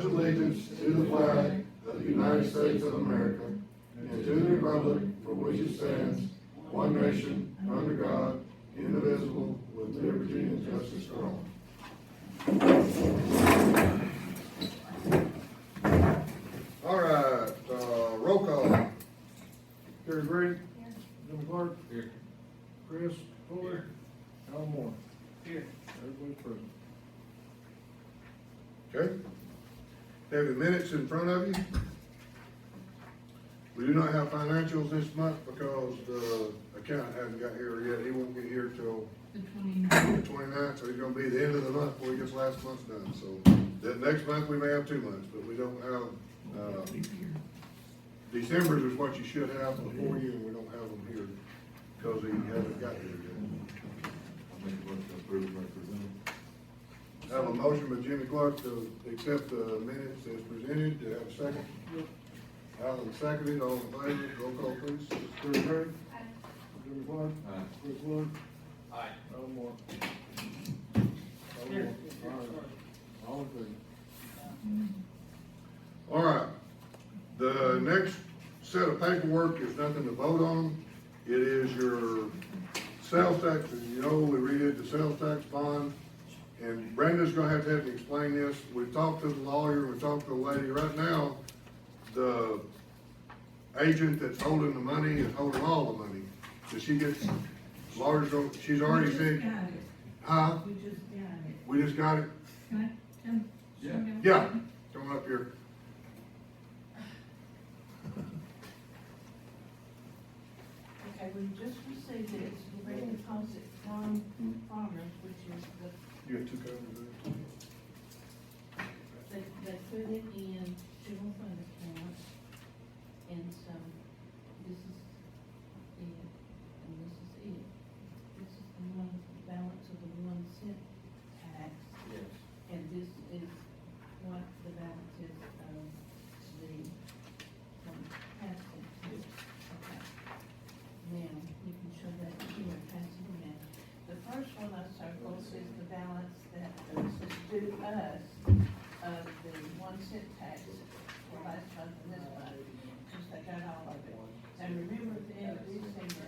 allegiance to the flag of the United States of America and to the republic for which it stands, one nation, under God, indivisible, with liberty and justice for all. All right, roll call. Terry Grady. Here. Jimmy Clark. Here. Chris Fuller. Al Moore. Here. Everybody's present. Okay. Have the minutes in front of you. We do not have financials this month because the accountant hasn't got here yet. He won't get here till The 29th. the 29th, so he's gonna be the end of the month before he gets last month's done. So then next month we may have 2 months, but we don't have, December's is what you should have before you, and we don't have them here because he hasn't got here yet. I make a motion to approve represented. I have a motion by Jimmy Clark to accept the minutes as presented. Do I have a second? Alan seconded, all in favor, roll call please. Terry Gray. Aye. Jimmy Clark. Aye. Chris Wood. Aye. Al Moore. Al Moore. All in favor. All right, the next set of paperwork is nothing to vote on. It is your sales tax, and you know, we redid the sales tax bond. And Brenda's gonna have to explain this. We've talked to the lawyer, we've talked to the lady. Right now, the agent that's holding the money is holding all the money. So she gets, lawyers don't, she's already said, Got it. huh? We just got it. We just got it? Can I come? Yeah. Yeah, come on up here. Okay, we just received it, it's direct deposit from Farmers, which is the, You have two copies there? they put it in general fund account. And so, this is it, and this is it. This is the one, balance of the 1 cent tax. Yes. And this is what the balance is of the, half cent tax. Okay. Now, you can show that here, pass it around. The first one I circled is the balance that is due us of the 1 cent tax for last month and this month, because they got all of it. And remember at the end of December,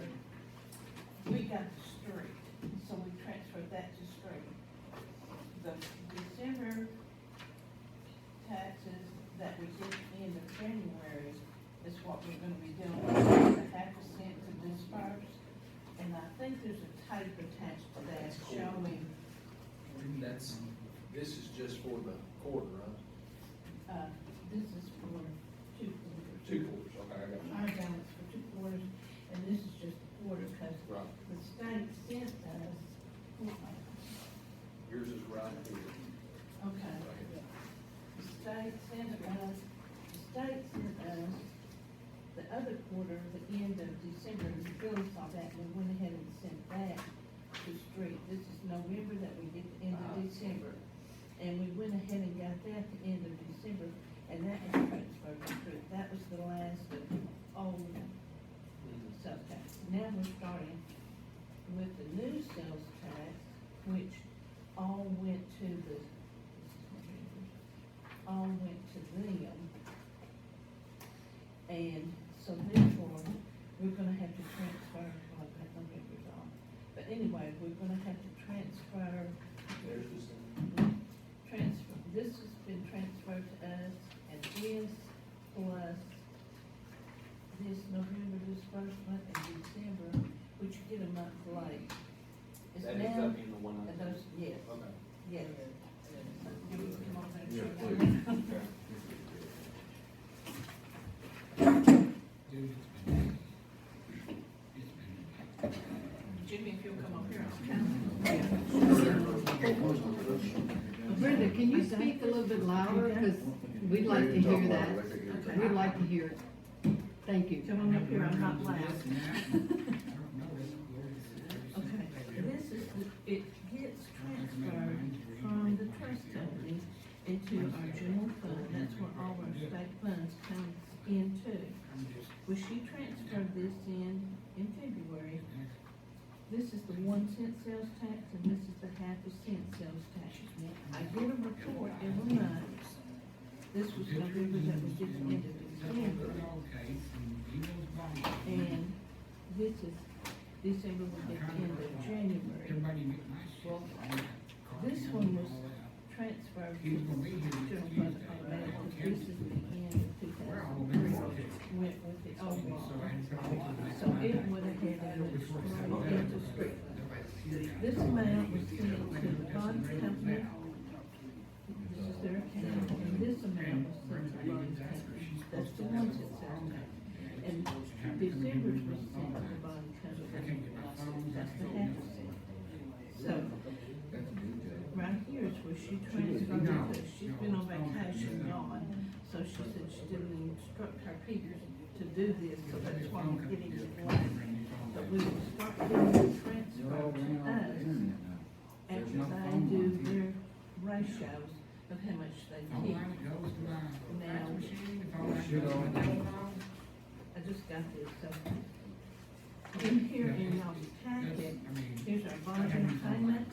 we got the street, so we transferred that to street. The December taxes that we did at the end of January is what we're gonna be doing, the half a cent to disperse. And I think there's a tape attached to that showing, This is just for the quarter, right? this is for 2 quarters. 2 quarters, okay, I got you. Our balance for 2 quarters, and this is just a quarter, because Right. the state sent us, Yours is right here. okay. The state sent us the other quarter, the end of December, and Billy saw that, and we went ahead and sent that to street. This is November that we did the end of December. And we went ahead and got that at the end of December, and that was transferred to street. That was the last of old sales tax. Now we're starting with the new sales tax, which all went to them. And so therefore, we're gonna have to transfer, well, I've got November's on. But anyway, we're gonna have to transfer, There's this. this has been transferred to us, and this plus this November disbursement and December, which you get a month late. Is That ends now, up in the one. and those, yes, Okay. yes. Come on, thank you. Yeah, please. Okay. Jimmy, if you'll come up here, Brenda, can you speak a little bit louder, because we'd like to hear that. We'd like to hear it. Thank you. come on up here, I'm not loud. Okay, this is, it gets transferred from the trust company into our general fund, that's where all our state funds come into. Well, she transferred this in February. This is the 1 cent sales tax, and this is the half a cent sales tax. I get a report every month this was November, that was just the end of December. And this is December was the end of January. Well, this one was transferred to the general fund account, because this is the end of 2003, went with the old one. So it would have had a straight into street. This amount was sent to the bond company. This is their account, and this amount was sent to the bond company. That's the ones that says that. And December's was sent to the bond company. That's the half cent. So, right here is where she transferred, because she's been on vacation, gone, so she said she didn't instruct her people to do this, so that's why I'm getting it late. But we will start getting the transfer to us after they do their ratios of how much they keep. Now, I just got this, so. In here in y'all's packet, here's our bonding payment.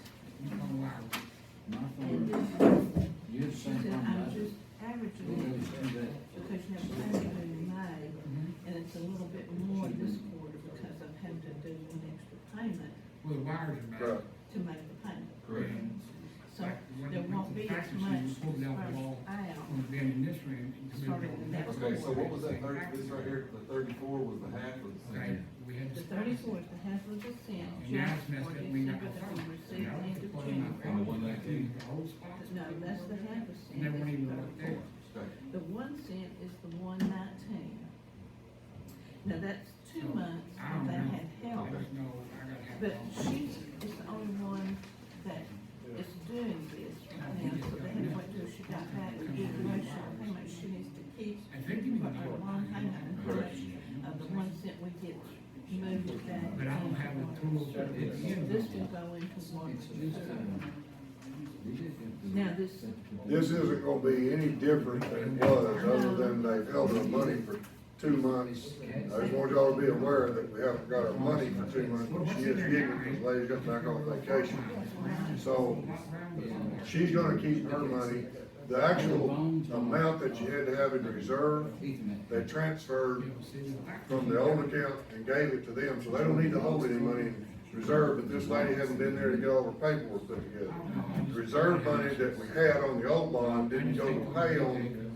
And this, she said, I'm just averaging it, because you have payment in May, and it's a little bit more this quarter, because I'm having to do an extra payment Well, the wires are back. Right. to make the payment. Correct. So there won't be as much dispersed out When being in this room. starting the next Okay, so what was that quarter. this right here, the 34 was the half of the Okay, cent? we had. The 34 is the half of the cent, And now just it's messed for up, we got December that we received the end of And the January. 119? The old spots. No, that's the half a cent, Never it's even looked 34. there. Okay. The 1 cent is the 119. Now, that's 2 months I don't that know. had I help, just know I gotta have. but she is the only one that is doing this right now, so they had to wait till she got back to do the ratio of how much she needs to keep I think you for would her do loan it. payment, and how much of the 1 cent we get moved back. But I don't have the tools at the end. This will go into one. Now, this, This isn't gonna be any different than it was, other than they've held our money for 2 months. I just want y'all to be aware that we haven't got our money for 2 months, but she is getting it, because lady got back on vacation. So, she's gonna keep her money. The actual amount that you had to have in reserve, they transferred from the old account and gave it to them, so they don't need to hold any money in reserve, but this lady hasn't been there to get all her paperwork put together. The reserve money that we had on the old bond didn't go to pay on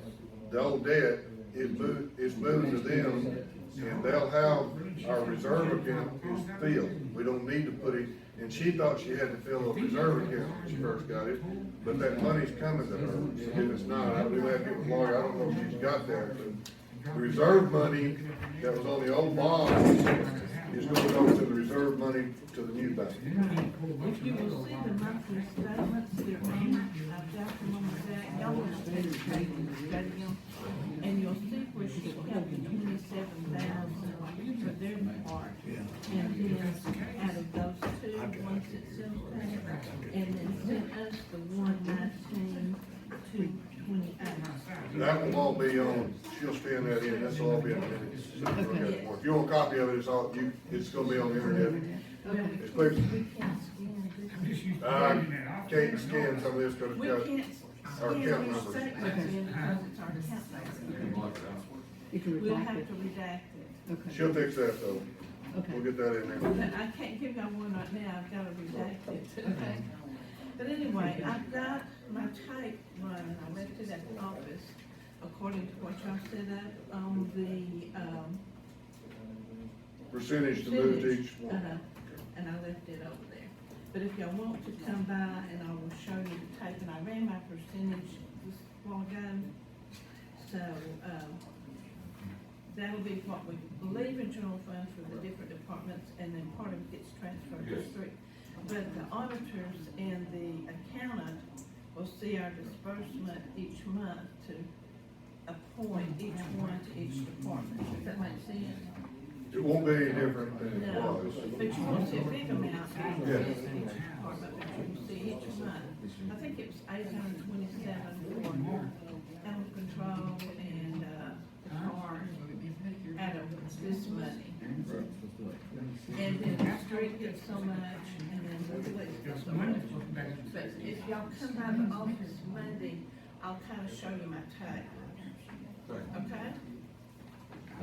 the old debt, it's moved to them, and they'll have, our reserve account is filled. We don't need to put it, and she thought she had to fill a reserve account when she first got it, but that money's coming to her, and it's not. I do have to get with Lori, I don't know if she's got that, but the reserve money that was on the old bond is gonna go to the reserve money to the new bank. if you will see the monthly statements, they're on, I've got them on the back, y'all want to take the statements, study them, and you'll see where she kept the 27,000 for their part. And then out of those two, one sent self-pay, and then sent us the 119 to 28. That will all be on, she'll scan that in, that's all be on the internet. If you want a copy of it, it's gonna be on the internet. It's quick. We can't scan this. I'm just used to I reading that off. can't scan some of this, cause We it's can't got our scan account these numbers. statements in because it's our account number. Block it out. You can We'll redact have it. to redact it. Okay. She'll fix that though. Okay. We'll get that in But there. I can't give y'all one right now, I've gotta redact it, okay? But anyway, I've got my tape running, I left it at the office, according to what y'all set up on the, Percentage to move to each one. And I left it over there. But if y'all want to come by and I will show you the tape, and I ran my percentage this while ago. So, that'll be what we leave in general fund for the different departments, and then part of it gets transferred to Yes. street. But the auditors and the accountant will see our disbursement each month to appoint each one to each department. Does that make sense? It won't be any different than it No, was. but you won't see a big amount Yeah. in each department, but you will see each month. I think it was 827 for animal control and, the car out of this money. And then the street gets so much, and then the police gets so much. But if y'all come by the office Monday, I'll kind of show you my tape, Okay, okay?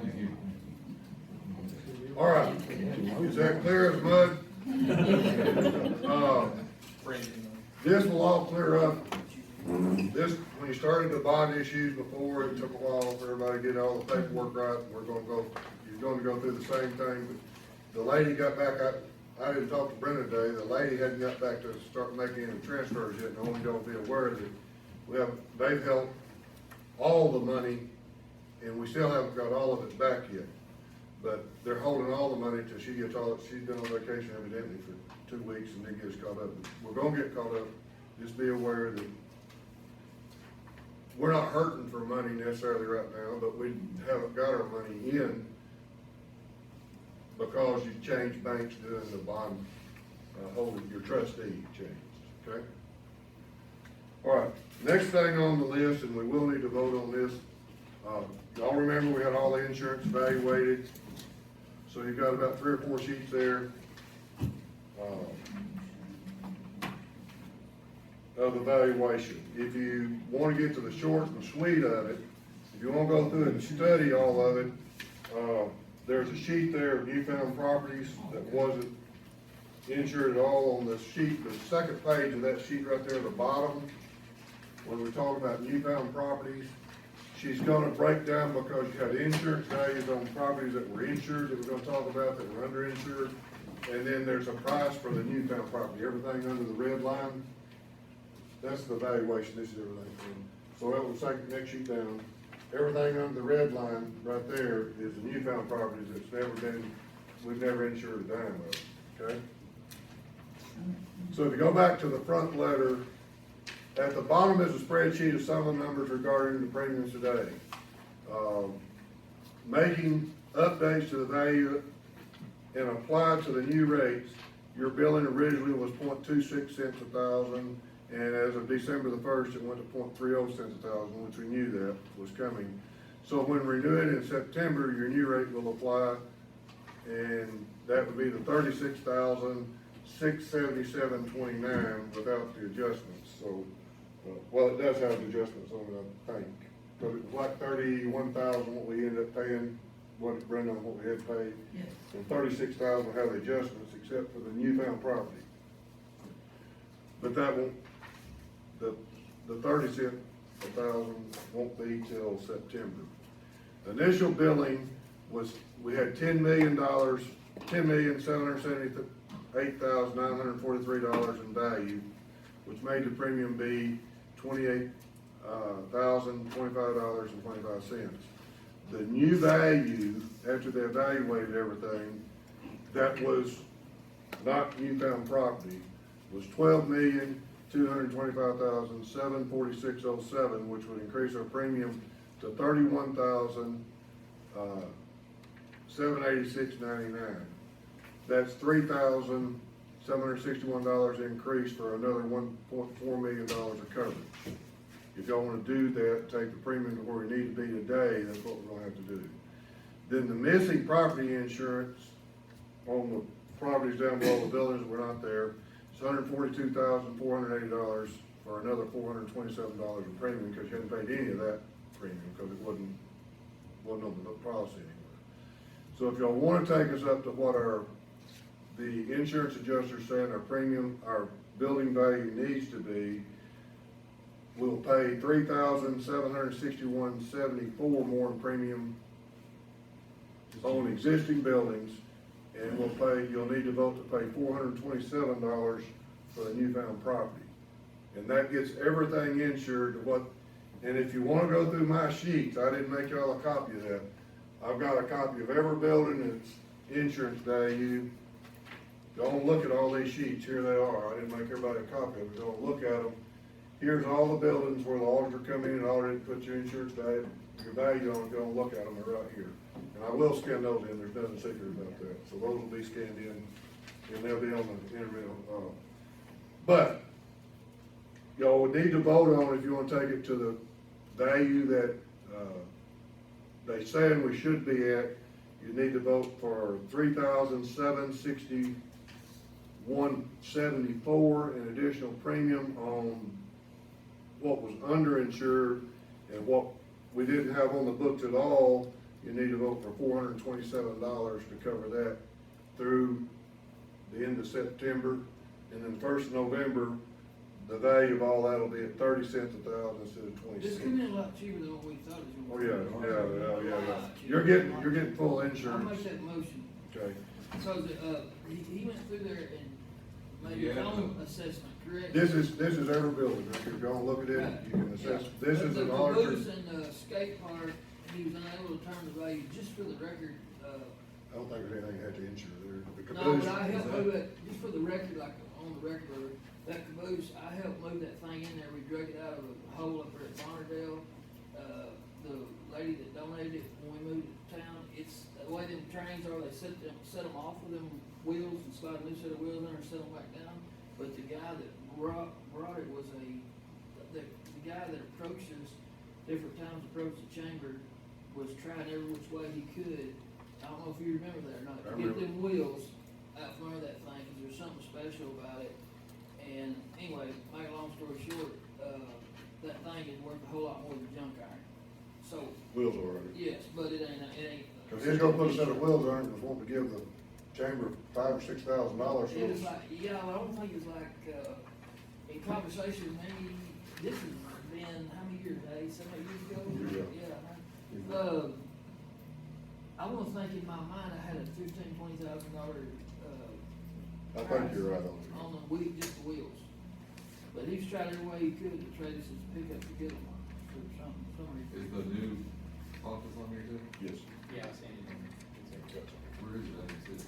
thank you. All right, is that clear as mud? This will all clear up. This, when you started the bond issues before, it took a while for everybody to get all the paperwork right. We're you're gonna go through the same thing. But the lady got back, I didn't talk to Brenda today, the lady hadn't got back to start making any transfers yet, and I want y'all to be aware that they've held all the money, and we still haven't got all of it back yet. But they're holding all the money till she gets she's been on vacation evidently for 2 weeks and then gets caught up. We're gonna get caught up, just be aware that we're not hurting for money necessarily right now, but we haven't got our money in because you changed banks doing the bond, holding, your trustee changed, okay? All right, next thing on the list, and we will need to vote on this, y'all remember we had all the insurance evaluated, so you've got about 3 or 4 sheets there. Of evaluation. If you want to get to the short and sweet of it, if you want to go through and study all of it, there's a sheet there of newfound properties that wasn't insured at all on the sheet, the second page of that sheet right there at the bottom, when we talk about newfound properties. She's gonna break down because you had insurance values on properties that were insured, that we're gonna talk about, that were underinsured, and then there's a price for the newfound property, everything under the red line. That's the valuation, this is everything. So that will take the next sheet down. Everything under the red line right there is the newfound properties that's we've never insured a dime of, okay? So if you go back to the front letter, at the bottom is a spreadsheet of some of the numbers regarding the premiums today. Making updates to the value and applied to the new rates, your billing originally was 0.26 cents a thousand. And as of December the 1st, it went to 0.30 cents a thousand, which we knew that was coming. So when renewing in September, your new rate will apply, and that would be the $36,677.29 without the adjustments. So, well, it does have the adjustments on it, I think. But it was like $31,000 what we ended up paying, what Brenda, what we had paid. Yes. And $36,000 will have the adjustments except for the newfound property. But that won't, the 30 cent a thousand won't be till September. Initial billing was, we had $10,778,943 in value, which made the premium be $28,025.25. The new value, after they evaluated everything, that was not newfound property, was $12,225,746.07, which would increase our premium to $31,786.99. That's $3,761 increase for another $1.4 million of coverage. If y'all wanna do that, take the premium to where we need to be today, that's what we're gonna have to do. Then the missing property insurance on the properties down below the buildings that were not there, it's $142,480 for another $427 in premium, because you hadn't paid any of that premium, because it wasn't on the policy anymore. So if y'all wanna take us up to what the insurance adjuster said our premium, our building value needs to be, we'll pay $3,761.74 more in premium on existing buildings, and you'll need to vote to pay $427 for the newfound property. And that gets everything insured to what, and if you wanna go through my sheets, I didn't make y'all a copy of that. I've got a copy of every building that's insurance value. Don't look at all these sheets, here they are. I didn't make everybody a copy of it, don't look at them. Here's all the buildings where the auditor come in and audited, put your insurance value, your value on it, go and look at them, they're right here. And I will scan those in, there's nothing secret about that. So those will be scanned in, and they'll be on the internet. But, y'all would need to vote on if you wanna take it to the value that, they saying we should be at. You need to vote for $3,761.74 in additional premium on what was underinsured and what we didn't have on the books at all, you need to vote for $427 to cover that through the end of September. And then first of November, the value of all that will be at 30 cents a thousand instead of 26. This come in a lot cheaper than what we thought it Oh, was gonna yeah. be. You're getting full I'll make insurance. that motion, Okay. because, he went through there and made his Yeah. own assessment, correct? This is every building. If you're gonna look at it, you can assess. Yeah. This But is the an auditor. caboose and the skate park, he was unable to determine the value, just for the record, I don't think there's anything you have to insure there. The no, caboose- but I helped move it, just for the record, like, on the record, that caboose, I helped move that thing in there, we drug it out of a hole up there at Bonnerdale. The lady that donated it, when we moved it to town, it's, the way them trains are, they set them off with them wheels and slide a new set of wheels in there and set them back down. But the guy that brought it was the guy that approaches, different times approached the chamber, was trying every which way he could. I don't know if you remember that or not, I to get remember. them wheels out front of that thing, cause there's something special about it. And anyway, make a long story short, that thing is worth a whole lot more than junk iron. So, Wheels already. yes, but it ain't. Cause he's gonna put a set of wheels on it, and want to give the chamber $5,000 or $6,000. It was like, yeah, I don't think it's like, in conversation, maybe, this has been, how many years, 7 or 8 years ago? Yeah. I wanna think in my mind, I had a $15,000-$20,000, I think you're right on on the wheel, just the wheels. But he's tried every way he could to trade us his pickup to get them for some reason. Is the new office on here too? Yes. Yeah, I've seen it. Where is it? It's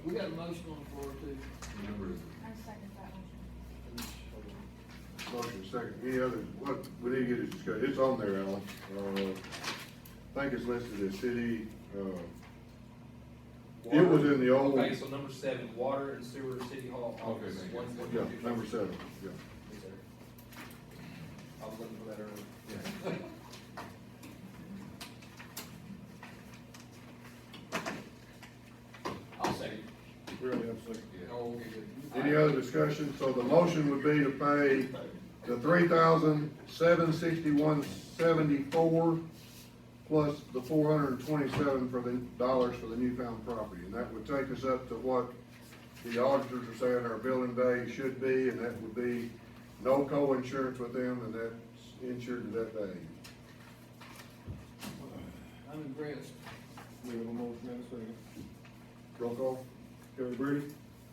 We got a motion on the floor too. what number is it? I second that motion. Motion second. Any other, what, we need to get it discussed. It's on there, Alan. I think it's listed as city, it was in the old. Okay, so number 7, water and sewer city hall Okay, office. thank you. 142. Yeah, number 7, yeah. Yes, sir. I was looking for that earlier. Yeah. I'll second. We already have a second. Yeah. Oh, okay, good. Any other discussion? So the motion would be to pay the $3,761.74 plus the $427 for the newfound property. And that would take us up to what the auditors are saying our building value should be, and that would be no co-insurance with them, and that's insured to that value. I'm impressed. We have a motion and a second. Roll call? Terry Brady,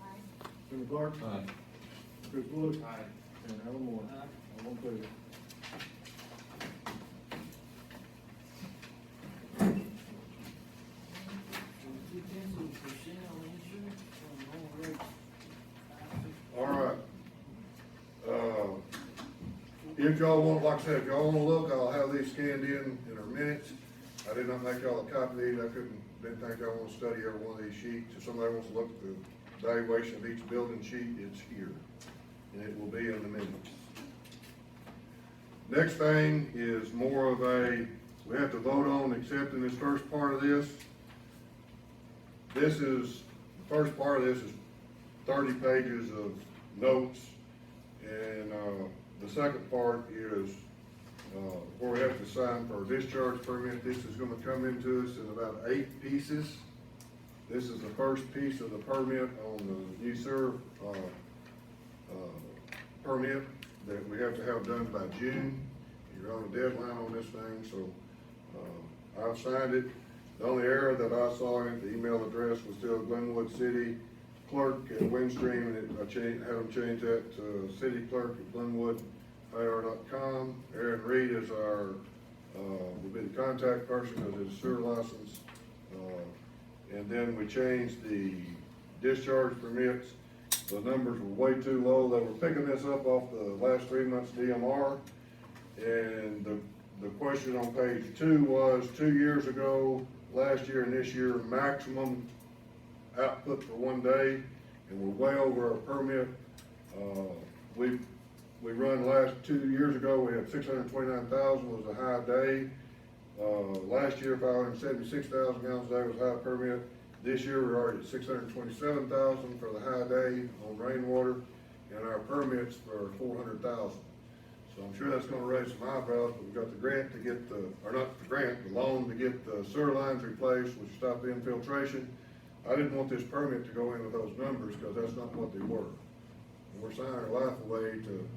Aye. Jimmy Clark, Aye. Chris Wood, Aye. and Alan Moore. Aye. All in favor? $0.2% on insurance on the rates. All right. If y'all want, like I said, if y'all wanna look, I'll have these scanned in our minutes. I did not make y'all a copy of these, didn't think y'all wanna study every one of these sheets. If somebody wants to look at the valuation of each building sheet, it's here, and it will be in the minutes. Next thing is more of a, we have to vote on accepting this first part of this. The first part of this is 30 pages of notes, and, the second part is, where we have to sign for a discharge permit. This is gonna come into us in about 8 pieces. This is the first piece of the permit on the new sewer, permit that we have to have done by June. You're on a deadline on this thing, so, I've signed it. The only error that I saw in the email address was still Glenwood City Clerk at Windstream, and I had them change that to City Clerk at GlenwoodIR.com. Aaron Reed is our, will be the contact person because it's sewer license. And then we changed the discharge permits. The numbers were way too low. They were picking this up off the last 3 months DMR. And the question on page 2 was 2 years ago, last year and this year, maximum output for 1 day, and we're way over our permit. We run last 2 years ago, we had 629,000 was a high day. Last year, 576,000 gallons a day was high permit. This year, we're already at 627,000 for the high day on rainwater, and our permits for 400,000. So I'm sure that's gonna raise some eyebrows, but we got the grant to get the, or not the grant, the loan to get the sewer lines replaced, which stopped the infiltration. I didn't want this permit to go in with those numbers, cause that's not what they were. And we're signing our life away to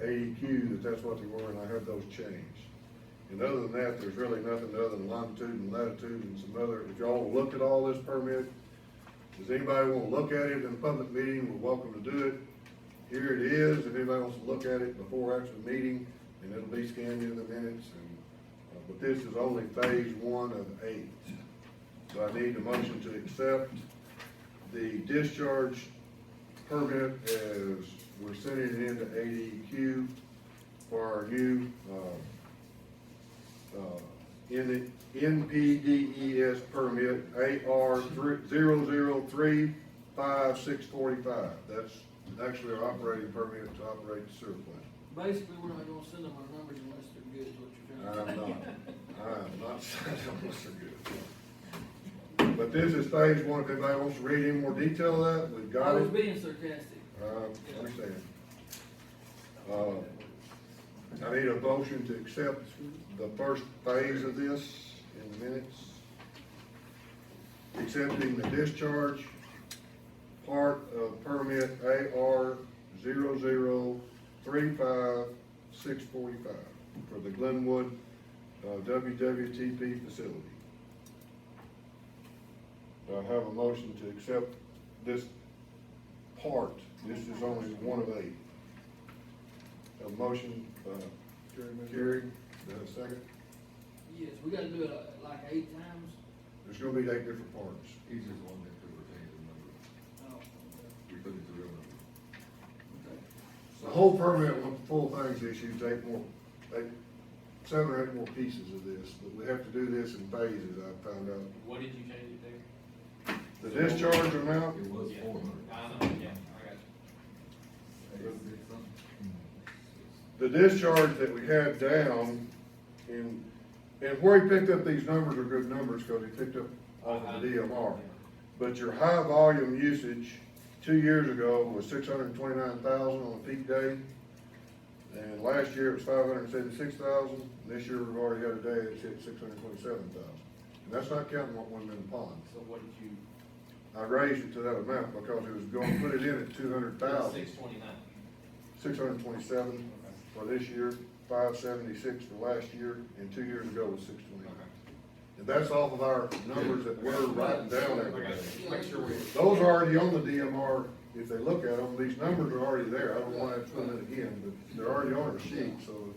AEQ that's what they were, and I had those changed. And other than that, there's really nothing other than longitude and latitude and some other, if y'all looked at all this permit, does anybody wanna look at it in a public meeting, we're welcome to do it. Here it is, if anybody wants to look at it before actual meeting, and it'll be scanned in the minutes, and, but this is only phase 1 of 8. So I need a motion to accept the discharge permit as we're sending it into ADQ for our new, NPDES permit, AR 0035645. That's actually our operating permit to operate the sewer plant. Basically, we're not gonna send them our numbers unless they're good, is what you're trying to say. I'm not saying unless they're good. But this is phase 1, if anybody wants to read any more detail of that, we've I got was it. being sarcastic. I understand. I need a motion to accept the first phase of this in the minutes. Accepting the discharge part of permit AR 0035645 for the Glenwood WWTP facility. Do I have a motion to accept this part? This is only 1 of 8. A motion, Kerry, do I have a second? Yes, we gotta do it like 8 times. There's gonna be 8 different parts. He's just one that could retain the number. Oh, We put it to real number. okay. The whole permit, when the full thing's issued, 7 or 8 more pieces of this, but we have to do this in phases, I found out. What did you change it to? The discharge amount, It was Yeah. 400. I know, yeah, I got you. 86 something. the discharge that we had down and where he picked up these numbers are good numbers, cause he picked up off of the DMR. But your high volume usage 2 years ago was 629,000 on a peak day. And last year it was 576,000. This year we've already had a day that's hit 627,000. And that's not counting what went in the pond. So what did you? I raised it to that amount because it was going to put it in at 200,000. 629. 627 for this year, 576 for last year, and 2 years ago was 629. And that's off of our numbers that we're writing down every day. Make sure we. Those are already on the DMR, if they look at them, these numbers are already there, I don't want to put it again, but they're already on the sheet, so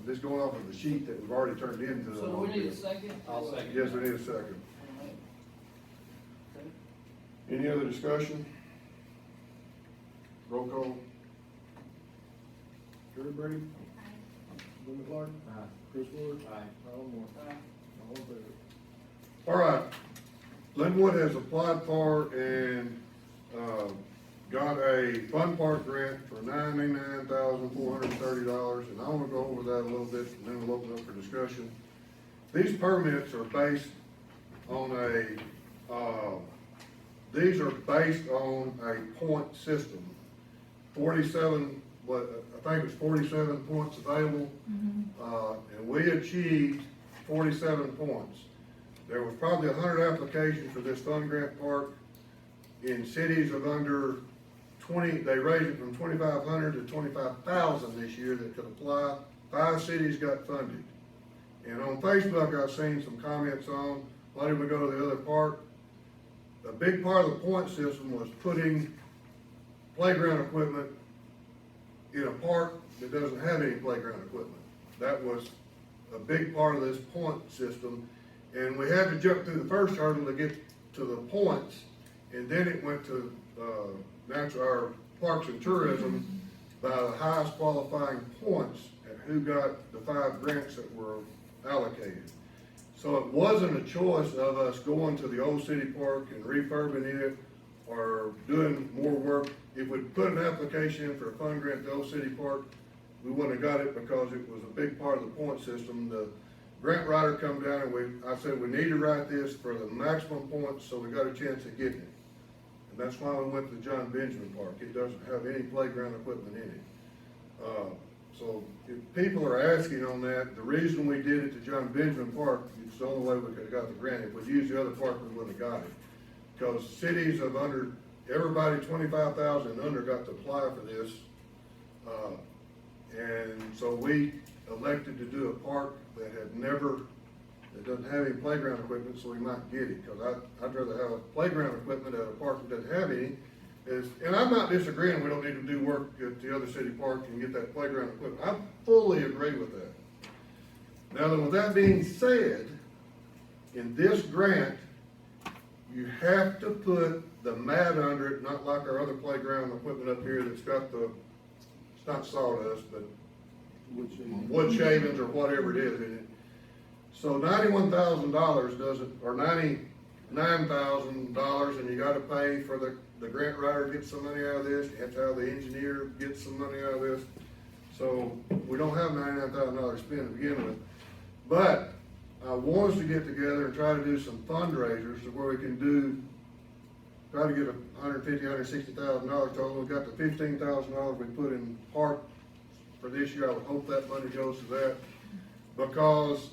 I'm just going off of the sheet that we've already turned into. So we need a second? I'll second. Yes, we need a second. Okay. Any other discussion? Roll call? Terry Brady, Linda Clark, Chris Wood, Aye. Alan Moore, Aye. all in favor. All right, Glenwood has applied for and, got a fund park grant for $99,430, and I wanna go over that a little bit, and then we'll open up for discussion. These permits are based on these are based on a point system. 47, I think it's 47 points available, and we achieved 47 points. There was probably 100 applications for this fund grant park. In cities of under 20, they raised it from 2,500 to 25,000 this year that could apply. 5 cities got funded. And on Facebook, I've seen some comments on, why did we go to the other park? A big part of the point system was putting playground equipment in a park that doesn't have any playground equipment. That was a big part of this point system. And we had to jump through the first hurdle to get to the points, and then it went to, our Parks and Tourism by the highest qualifying points and who got the 5 grants that were allocated. So it wasn't a choice of us going to the old city park and refurbing it or doing more work. If we'd put an application in for a fund grant at the old city park, we wouldn't have got it because it was a big part of the point system. The grant writer come down and I said, we need to write this for the maximum points so we got a chance of getting it. And that's why we went to the John Benjamin Park. It doesn't have any playground equipment in it. So if people are asking on that, the reason we did it to John Benjamin Park, it's the only way we could have got the grant. If we'd used the other park, we wouldn't have got it. Because cities of under, everybody 25,000 and under got to apply for this. And so we elected to do a park that had never, that doesn't have any playground equipment, so we might get it. Because I'd rather have playground equipment at a park that doesn't have any. And I'm not disagreeing, we don't need to do work at the other city park and get that playground equipment. I fully agree with that. Now then, with that being said, in this grant, you have to put the mat under it, not like our other playground equipment up here that's got the, it's not sawdust, but wood shavings or whatever it is in it. So $91,000 doesn't, or $99,000, and you gotta pay for the grant writer to get some money out of this, you have to have the engineer get some money out of this. So we don't have $99,000 spent to begin with. But I want us to get together and try to do some fundraisers to where we can do, try to get $150,000, $160,000 total. We've got the $15,000 we put in park for this year. I would hope that money goes to that. Because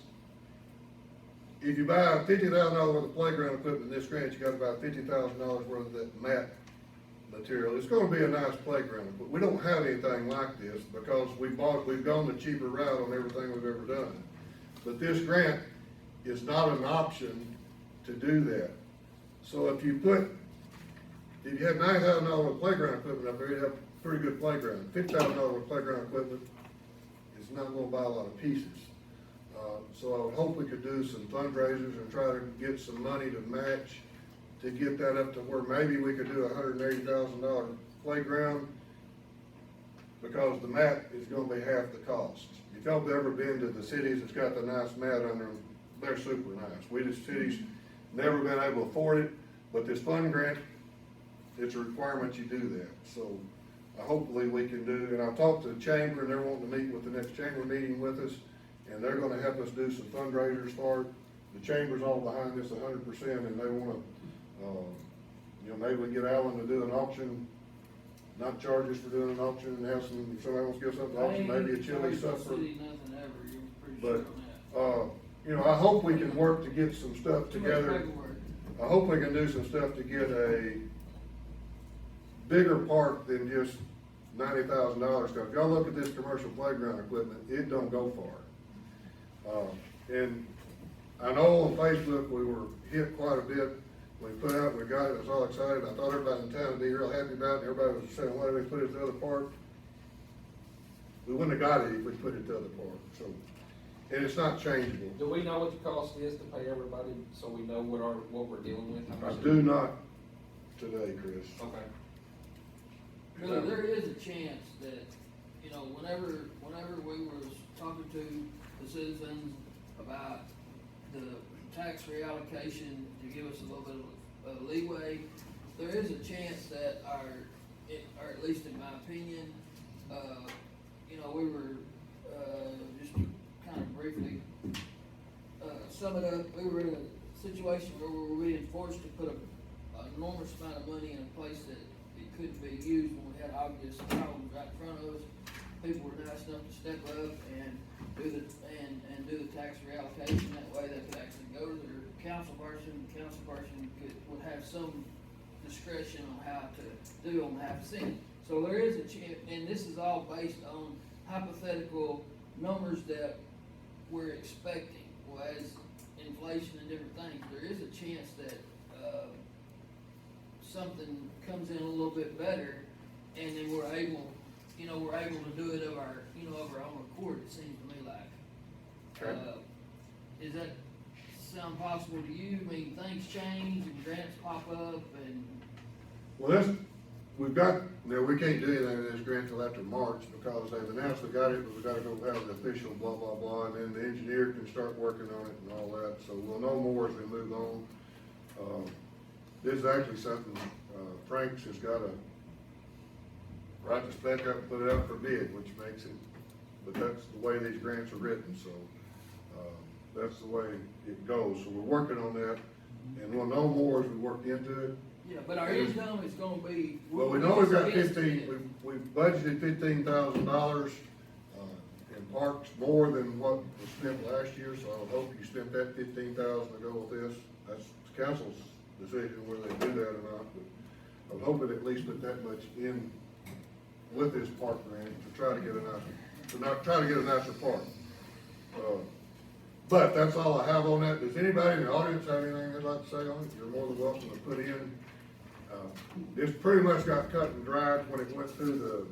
if you buy $50,000 worth of playground equipment in this grant, you gotta buy $50,000 worth of that mat material. It's gonna be a nice playground, but we don't have anything like this because we've gone the cheaper route on everything we've ever done. But this grant is not an option to do that. So if you had $9,000 worth of playground equipment up there, you'd have pretty good playground. $50,000 worth of playground equipment is not gonna buy a lot of pieces. So I would hope we could do some fundraisers and try to get some money to match to get that up to where maybe we could do a $180,000 playground, because the mat is gonna be half the cost. If y'all have ever been to the cities that's got the nice mat under them, they're super nice. We just cities never been able to afford it, but this fund grant, it's a requirement you do that. So hopefully we can do, and I've talked to the chamber and they're wanting to meet with the next chamber meeting with us, and they're gonna help us do some fundraisers for it. The chamber's all behind this 100%, and they wanna, maybe we get Alan to do an auction, not charge us for doing an auction, and have some, if somebody wants to give something to auction, maybe a chili supper. City, nothing ever, you're pretty sure But, on that. I hope we can work to get some stuff Too much together. paperwork. I hope we can do some stuff to get a bigger park than just $90,000, cause if y'all look at this commercial playground equipment, it don't go far. And I know on Facebook, we were hit quite a bit. We put out, we got it, I was all excited. I thought everybody in town would be real happy about it. Everybody was saying, why did we put it to the other park? We wouldn't have got it if we put it to the other park, so. And it's not changeable. Do we know what the cost is to pay everybody, so we know what we're dealing with? I do not today, Chris. Okay. Really, there is a chance that, whenever we were talking to the citizens about the tax reallocation to give us a little bit of leeway, there is a chance that or at least in my opinion, we were, just to kind of briefly, sum it up, we were in a situation where we were being forced to put an enormous amount of money in a place that it couldn't be used when we had obvious problems right in front of us. People were nice enough to step up and do the tax reallocation. That way they could actually go to their council person. The council person would have some discretion on how to do on behalf of the city. So there is a chance, and this is all based on hypothetical numbers that we're expecting. Well, as inflation and different things, there is a chance that something comes in a little bit better, and then we're able to do it of our own accord. It seems to me like. Okay. Does that sound possible to you? I mean, things change and grants pop up and. Well, we can't do anything with this grant till after March, because they've announced we got it, but we gotta go have the official blah, blah, blah, and then the engineer can start working on it and all that, so we'll know more as we move on. This is actually something, Frank's has gotta write the spec up and put it out for bid, which makes it, but that's the way these grants are written, so, that's the way it goes, so we're working on that, and we'll know more as we work into it. Yeah, but our income is gonna be. Well, we know we've got 15, we've budgeted $15,000, parks more than what was spent last year, so I would hope you spent that 15,000 to go with this. That's council's decision whether they do that or not, but I would hope it at least put that much in with this park grant to try to get a nicer park. But that's all I have on that. Does anybody in the audience have anything they'd like to say on it? You're more than welcome to put in. This pretty much got cut and dried when it went through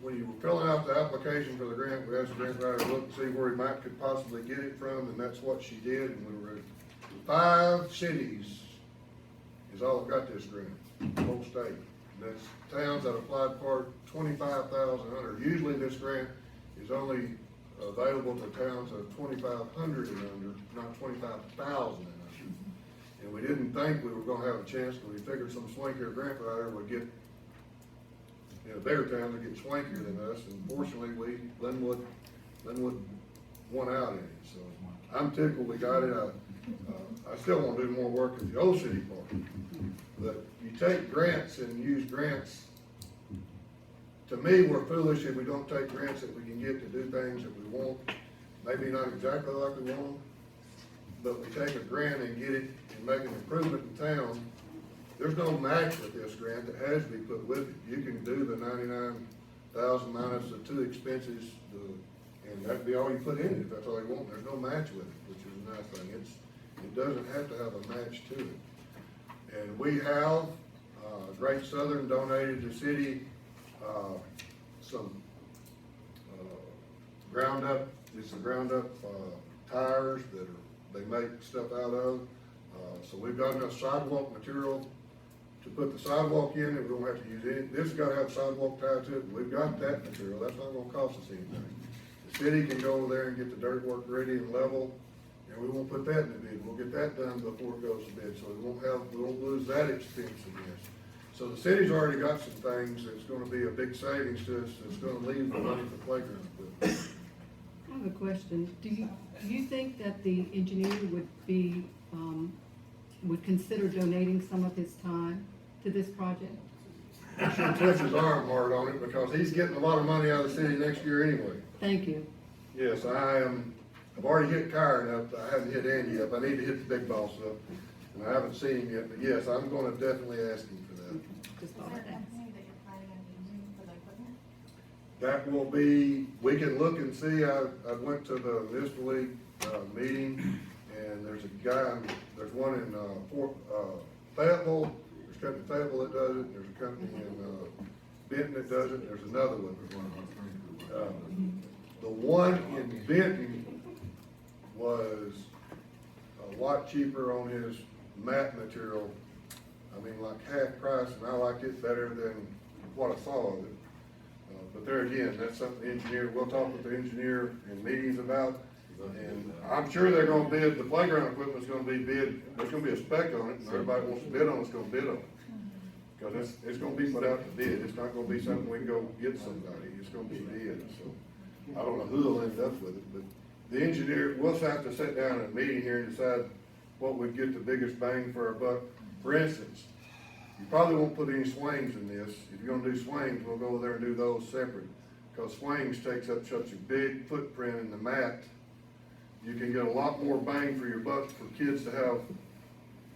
when you were filling out the application for the grant, we asked the grant writer to look and see where he might could possibly get it from, and that's what she did. And we were, 5 cities is all that got this grant, the whole state. And that's towns that applied for it, 25,000 under. Usually this grant is only available to towns of 2,500 and under, not 25,000 and under. And we didn't think we were gonna have a chance, but we figured some swankier grant writer would get, bigger towns would get swankier than us, and fortunately, Glenwood won out in it, so I'm tickled we got it. I still wanna do more work at the old city park, but you take grants and use grants. To me, we're foolish if we don't take grants that we can get to do things that we want, maybe not exactly like we want them, but we take a grant and get it and make an improvement in town. There's no match with this grant that has to be put with it. You can do the 99,000 minus the 2 expenses, and that'd be all you put in it, if that's all you want. There's no match with it, which is a nice thing. It doesn't have to have a match to it. And we have, Great Southern donated the city, some, it's a ground up, tires that they make stuff out of. So we've got enough sidewalk material to put the sidewalk in, and we don't have to use it. This has got to have sidewalk tied to it. We've got that material. That's not gonna cost us anything. The city can go over there and get the dirt work ready and level, and we won't put that in the bid. We'll get that done before it goes to bid, so we won't lose that expense again. So the city's already got some things that's gonna be a big savings to us, that's gonna leave the money for playground equipment. I have a question. Do you think that the engineer would consider donating some of his time to this project? I should twist his arm hard on it, because he's getting a lot of money out of the city next year anyway. Thank you. Yes, I've already hit Kyron up, I haven't hit Andy up, I need to hit the big boss up, and I haven't seen him yet, but yes, I'm gonna definitely ask him for that. Just Is thought there I'd a ask. company that you're planning on using for the equipment? That will be, we can look and see. I went to the municipal league, meeting, and there's there's one in, Fayetteville, there's a company in Fayetteville that does it, there's a company in, Benton that does it, there's another one. The one in Benton was a lot cheaper on his mat material. I mean, like half price, and I liked it better than what I saw of it. But there again, that's something the engineer, we'll talk with the engineer in meetings about. And I'm sure they're gonna bid, the playground equipment's gonna be bid, there's gonna be a spec on it, and everybody wants to bid on it's gonna bid on it. Cause it's gonna be put out to bid, it's not gonna be something we can go get somebody, it's gonna be bid, so. I don't know who will end up with it, but the engineer, we'll have to sit down in a meeting here and decide what would get the biggest bang for our buck. For instance, you probably won't put any swings in this. If you're gonna do swings, we'll go over there and do those separate, because swings takes up such a big footprint in the mat. You can get a lot more bang for your buck for kids to have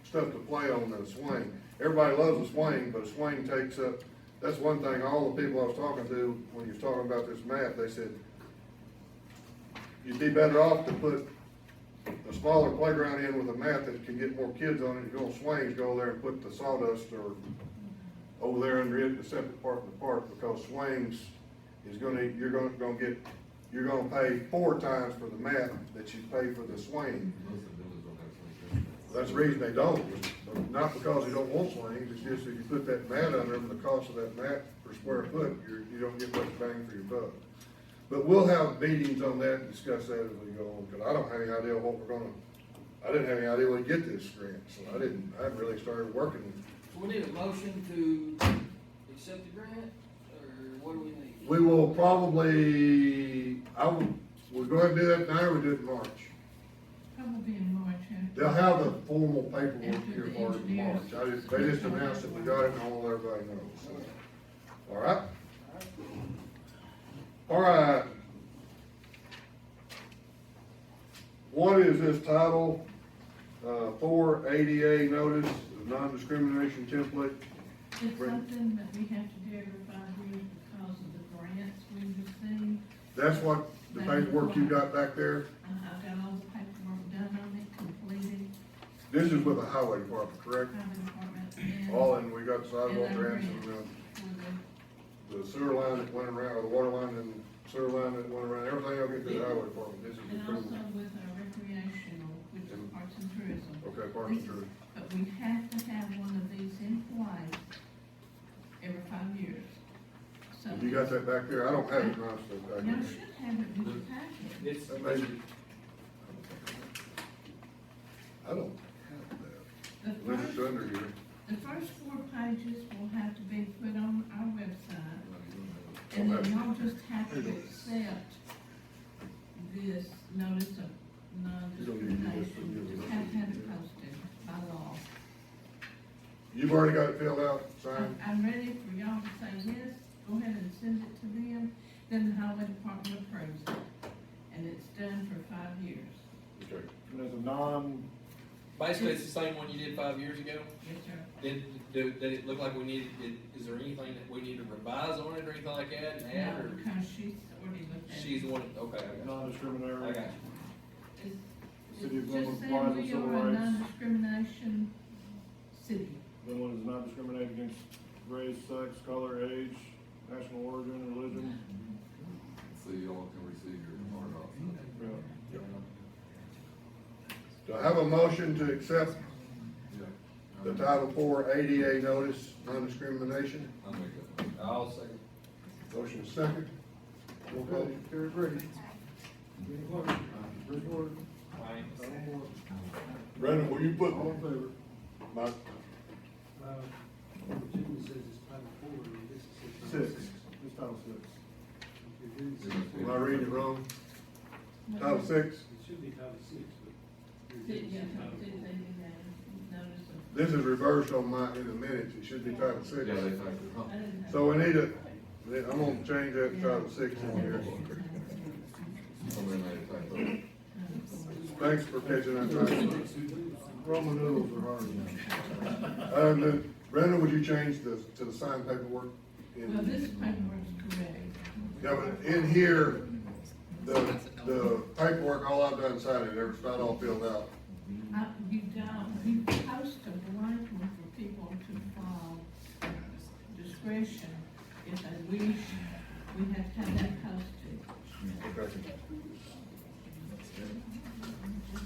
stuff to play on than a swing. Everybody loves a swing, but a swing takes up, that's one thing all the people I was talking to, when you was talking about this mat, they said, you'd be better off to put a smaller playground in with a mat that can get more kids on it. If you're gonna swings, go there and put the sawdust or over there under it, the separate part of the park, because swings is you're gonna pay 4 times for the mat that you pay for the swing. Most of the buildings don't have swing. That's the reason they don't, but not because they don't want swings, it's just if you put that mat under them, the cost of that mat per square foot, you don't get much bang for your buck. But we'll have meetings on that and discuss that as we go on, because I don't have any idea what I didn't have any idea where to get this grant, so I hadn't really started working. So we need a motion to accept the grant, or what do we need? We will probably, we'll go ahead and do that now, or we do it in March. Probably in March, huh? They'll have the formal paperwork here for it in March. They just announced that we got it, and I want everybody to know, so. All right? All right. What is this title, 4 ADA notice, non-discrimination template? It's something that we have to do every 5 years because of the grants we receive. That's what the paperwork you got back there? I've got all the paperwork done on it, completed, This is with the highway department, correct? highway department, and. All, and we got the sidewalk and grants and for the sewer line that went around, or the water line and sewer line that went around, everything will get to the highway department. This is And approval. also with our recreational, which is parks and tourism. Okay, parking This is- through. But we have to have one of these in place every 5 years. So. You got that back there? I don't have it, honestly. back Y'all there. should have it in your packet. It's, That may be- I don't have that. The Unless it's first, under here. the first 4 pages will have to be put on our website. Okay. And then y'all just have to accept this notice of non-discrimination, just have to have it posted by law. You've already got it filled out, signed? I'm ready for y'all to say yes, go ahead and send it to them, then the highway department approves it. And it's done for 5 years. Okay. And there's a basically, it's the same one you did 5 years ago. Yes, sir. Did it look like we needed, is there anything that we need to revise on it or anything like that and add, No, or? because she's already looked at it. She's the one, okay, I got you. non-discriminatory. I got you. It's- City of it's Glenwood just saying complies with we civil are a rights. non-discrimination city. Glenwood does not discriminate against race, sex, color, age, national origin, religion. So you all can receive your hard off. Yeah. Do I have a motion to accept Yeah. the Title 4 ADA notice, non-discrimination? I'll make that. I'll second. Motion is second. Roll call. Carrie Brady. Jenny Clark. Bruce Ward. Aye. Alan Moore. Brandon, will you put All in favor? my, Jenkins says it's title 4, and this is. Six. It's title 6. am I reading it wrong? Title 6? It should be title 6, but. City, yeah, city, notice of. This is reversed on my, in the minutes, it should be Title 6. Yeah, they typed it I wrong. didn't have- So we need to, I'm gonna change that to Title 6 in here. Somebody made a typo. Thanks for catching that. Roman numerals are hard. Then, Brandon, would you change to the signed paperwork? Well, this paperwork is correct. Yeah, but in here, the paperwork, all I've done is sign it, it's not all filled out. You post a blank one for people to file discretion if they wish, we have to have that posted. Okay.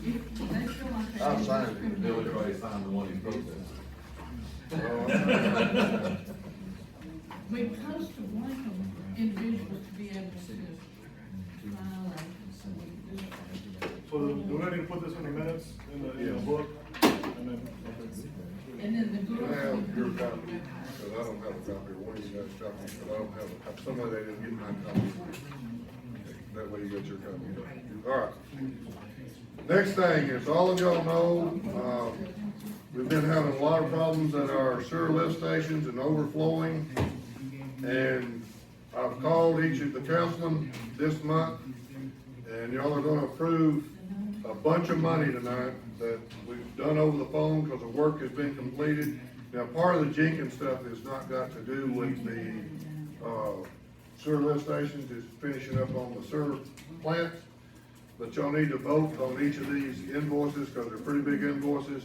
If they feel like they. I've signed it. Bill, everybody signed the one he protested. We post a blank on individuals to be able to file So do we need to put this in the minutes, in the Yes. book? And then, and then the Can girls. I have your copy? Because I don't have a copy, one of you guys copy, but I don't have a copy, somebody they didn't get my copy. That way you get your copy. All right. Next thing is, all of y'all know, we've been having a lot of problems at our sewer lift stations and overflowing. And I've called each of the councilmen this month, and y'all are gonna approve a bunch of money tonight that we've done over the phone because the work has been completed. Now, part of the Jenkins stuff has not got to do with the, sewer lift stations, it's finishing up on the sewer plants. But y'all need to vote on each of these invoices because they're pretty big invoices.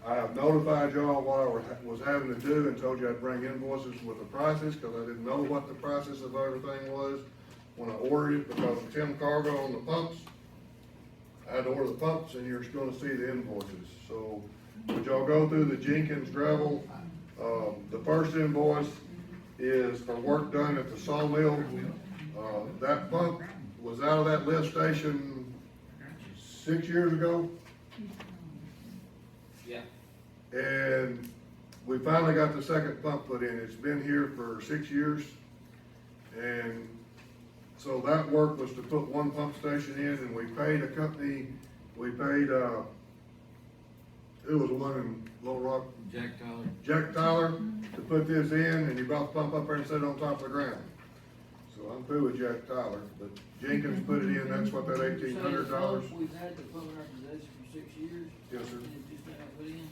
I have notified y'all what I was having to do and told you I'd bring invoices with the prices because I didn't know what the prices of everything was when I ordered it because of Tencarva on the pumps. I had to order the pumps and you're gonna see the invoices. So would y'all go through the Jenkins gravel? The first invoice is for work done at the sawmill. That pump was out of that lift station 6 years ago. Yeah. And we finally got the second pump put in. It's been here for 6 years. And so that work was to put one pump station in and we paid a company, who was the one in Little Rock? Jack Tyler to put this in, and he brought the pump up there and set it on top of the ground. So So I'm through with Jack Tyler, but Jenkins put it in, that's what that $1,800. We've had the pump in our possession for 6 years. Yes, sir. And it just got put in.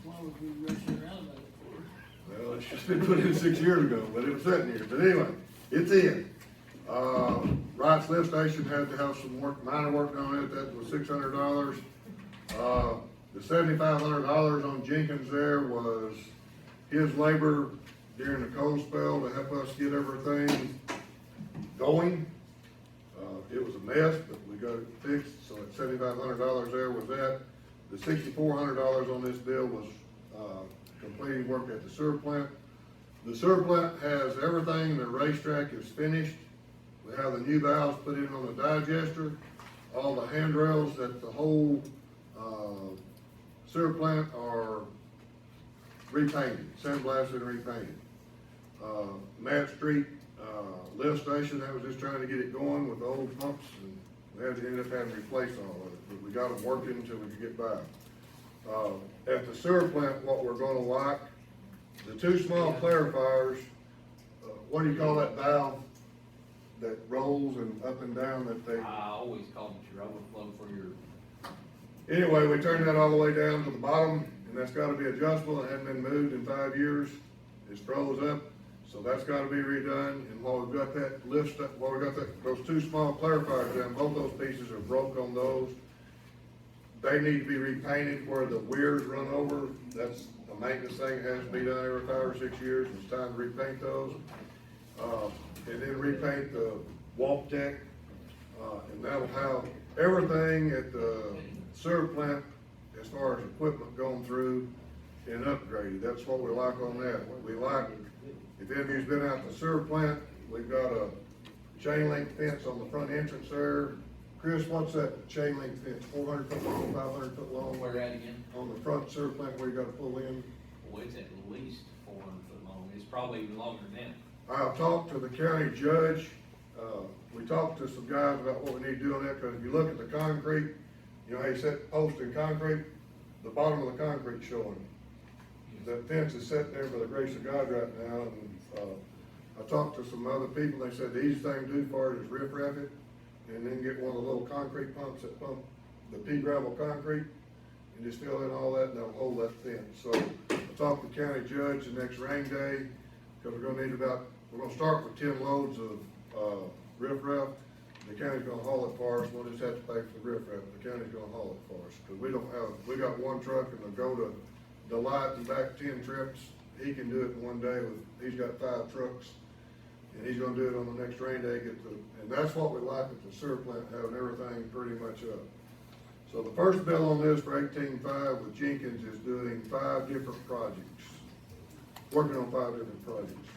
Why would we rushing around about it for? Well, it's just been put in 6 years ago, but it was sitting here, but anyway, it's in. Wright's lift station had to have some work, minor work on it, that was $600. The $7,500 on Jenkins there was his labor during the cold spell to help us get everything going. It was a mess, but we got it fixed, so that $7,500 there was that. The $6,400 on this bill was, completing work at the sewer plant. The sewer plant has everything, the racetrack is finished. We have the new valves put in on the digester, all the handrails at the whole, sewer plant are repainted, sandblasted and repainted. Matt Street, lift station, that was just trying to get it going with the old pumps, and we had to end up having to replace all of it, but we got them working until we could get by. At the sewer plant, what we're gonna like, the two small clarifiers, what do you call that valve that rolls and up and down that they? I always call it your overflow for your, Anyway, we turned that all the way down to the bottom, and that's gotta be adjustable, it hadn't been moved in 5 years, it's froze up, so that's gotta be redone, and while we've got that lift, while we got those two small clarifiers down, both those pieces are broke on those. They need to be repainted where the weirs run over, that's a maintenance thing, it has to be done every 5 or 6 years, it's time to repaint those. And then repaint the walk deck, and that'll have everything at the sewer plant as far as equipment going through and upgraded. That's what we like on that. We like, if any of you's been out to the sewer plant, we've got a chain link fence on the front entrance there. Chris, what's that chain link fence, 400 foot long, 500 foot long? where at again? On the front sewer plant where you gotta pull in? Well, it's at least 400 foot long, it's probably even longer than that. I've talked to the county judge, we talked to some guys about what we need to do on that, because if you look at the concrete, you know, how you set post in concrete, the bottom of the concrete showing. That fence is sitting there by the grace of God right now, and, I talked to some other people, they said the easiest thing to do for it is rip-rap it, and then get one of the little concrete pumps that pump the pea gravel concrete, and just fill in all that, and that'll hold that fence. So, I talked to the county judge the next rain day, because we're gonna start with 10 loads of, riff-raff. The county's gonna haul it for us, we'll just have to pay for the riff-raff, the county's gonna haul it for us, because we got one truck and they'll go to Delight and back 10 trips. He can do it in one day he's got 5 trucks, and he's gonna do it on the next rain day, and that's what we like at the sewer plant, having everything pretty much up. So the first bill on this for 18.5 with Jenkins is doing 5 different projects, working on 5 different projects.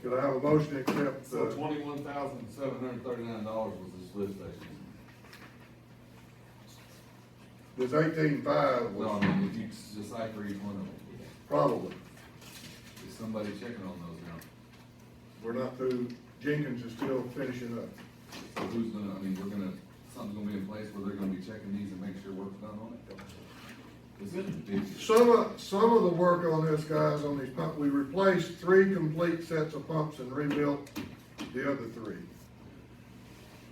Could I have a motion to accept, So $21,739 was this lift station. this 18.5 Well, was I mean, if you decipher each one of them, probably, is somebody checking on those now? we're not through, Jenkins is still finishing up. So who's gonna, I mean, something's gonna be in place where they're gonna be checking these and make sure work's done on it? Is it big? Some of the work on this, guys, on these pumps, we replaced 3 complete sets of pumps and rebuilt the other 3.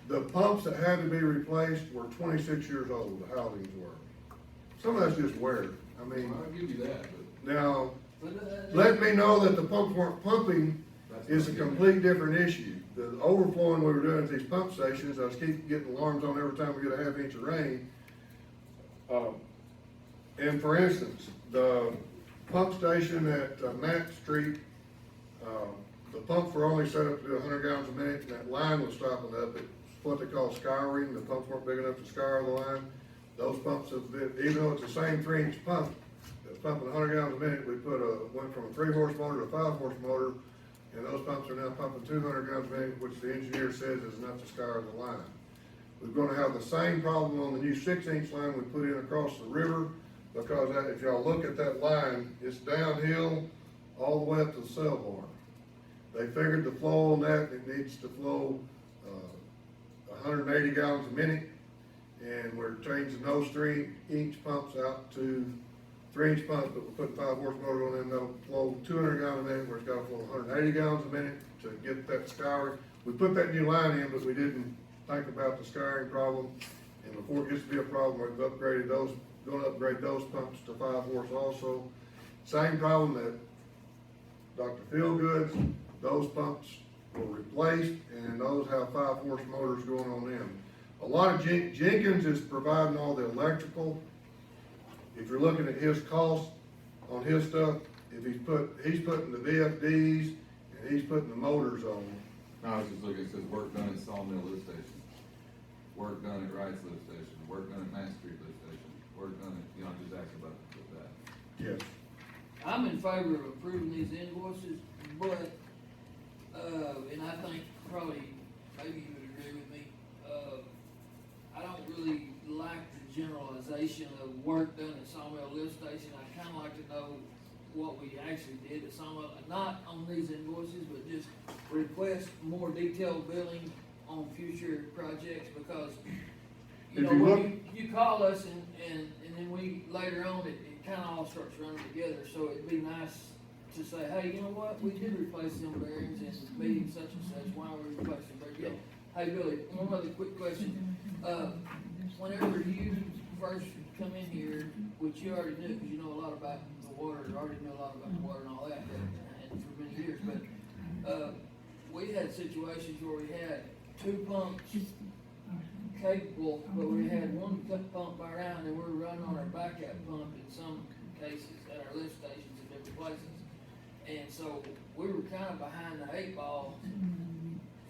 The pumps that had to be replaced were 26 years old, the housings were. Some of that's just wear, I mean, I'll give you that, but now, let me know that the pumps weren't pumping is a complete different issue. The overflowing we were doing at these pump stations, I was keep getting alarms on every time we get a half inch of rain. And for instance, the pump station at Matt Street, the pumps were only set up to do 100 gallons a minute, and that line was stopping up. It's what they call scouring. The pumps weren't big enough to scour the line. Those pumps have been, even though it's the same 3-inch pump, that's pumping 100 gallons a minute, we went from a 3-horse motor to a 5-horse motor, and those pumps are now pumping 200 gallons a minute, which the engineer says is enough to scour the line. We're gonna have the same problem on the new 6-inch line we put in across the river, because if y'all look at that line, it's downhill all the way up to the cell barn. They figured the flow on that, it needs to flow 180 gallons a minute, and we're changing those 3-inch pumps out to 3-inch pump that we're putting 5 horsepower on, and they'll flow 200 gallons a minute, where it's gotta flow 180 gallons a minute to get that scouring. We put that new line in, but we didn't think about the scouring problem, and before it gets to be a problem, we've upgraded those, gonna upgrade those pumps to 5 horse also. Same problem that Dr. Feelgood's, those pumps were replaced, and those have 5 horse motors going on them. A lot of Jenkins is providing all the electrical. If you're looking at his cost on his stuff, if he's putting the VFDs and he's putting the motors on. No, I was just looking, it says work done at Sawmill Lift Station, work done at Wright's Lift Station, work done at Main Street Lift Station, work done at, you know, just ask about that. Yes. I'm in favor of approving these invoices, but, and I think probably, maybe you would agree with me, I don't really like the generalization of work done at Sawmill Lift Station. I kinda like to know what we actually did at Sawmill, not on these invoices, but just request more detailed billing on future projects, because, you If know, you when look- you call us and then we, later on, it kinda all starts running together, so it'd be nice to say, hey, you know what, we did replace them bearings in meeting such and such, why are we replacing bearings? Yeah. Hey, Billy, one other quick question, whenever you first come in here, which you already knew, cause you know a lot about the water, you already knew a lot about the water and all that, and for many years, but, we had situations where we had 2 pumps capable, but we had 1 pump by round, and we were running on our backup pump in some cases at our lift stations in different places. And so we were kind of behind the 8 ball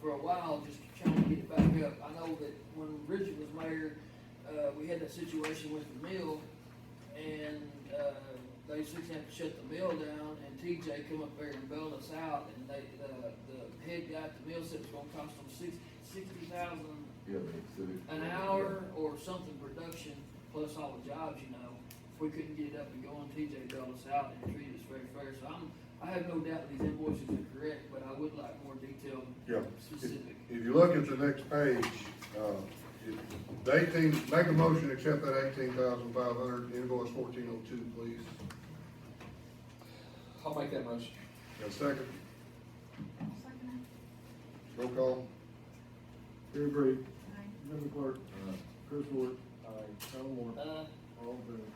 for a while, just trying to get it back up. I know that when Richard was mayor, we had that situation with the mill, and, they just had to shut the mill down, and TJ come up there and bailed us out, and the head guy at the mill said it was gonna cost them $60,000 Yeah, the civic. an hour or something production, plus all the jobs, you know. If we couldn't get it up and going, TJ bailed us out and treated us very fair, so I have no doubt these invoices are correct, but I would like more detailed, Yeah. specific. If you look at the next page, the 18, make a motion to accept that 18,500 invoice 1402, please. I'll make that motion. Got a second? I'll second Roll call? Gary Brady, it. Aye. Jimmy Clark, Chris Ford, Alan Moore, Uh, all in favor.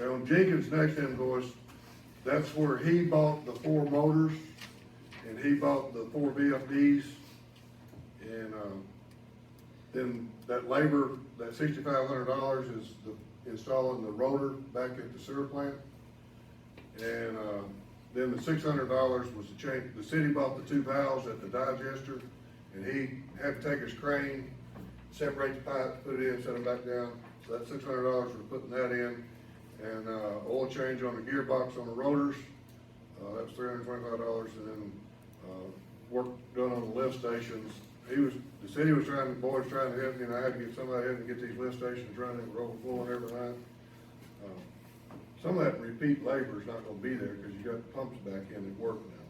Now, on Jenkins' next invoice, that's where he bought the 4 motors, and he bought the 4 VFDs, and, then that labor, that $6,500 is installing the rotor back at the sewer plant. And, then the $600 was to change, the city bought the 2 valves at the digester, and he had to take his crane, separate the pipe, put it in, set it back down. So that $600 for putting that in, and, oil change on the gearbox on the rotors, that was $325, and then, work done on the lift stations. The city was trying, the boys trying to help me, and I had to get somebody help me get these lift stations running, and overflowing every night. Some of that repeat labor is not gonna be there, cause you got pumps back in that work now.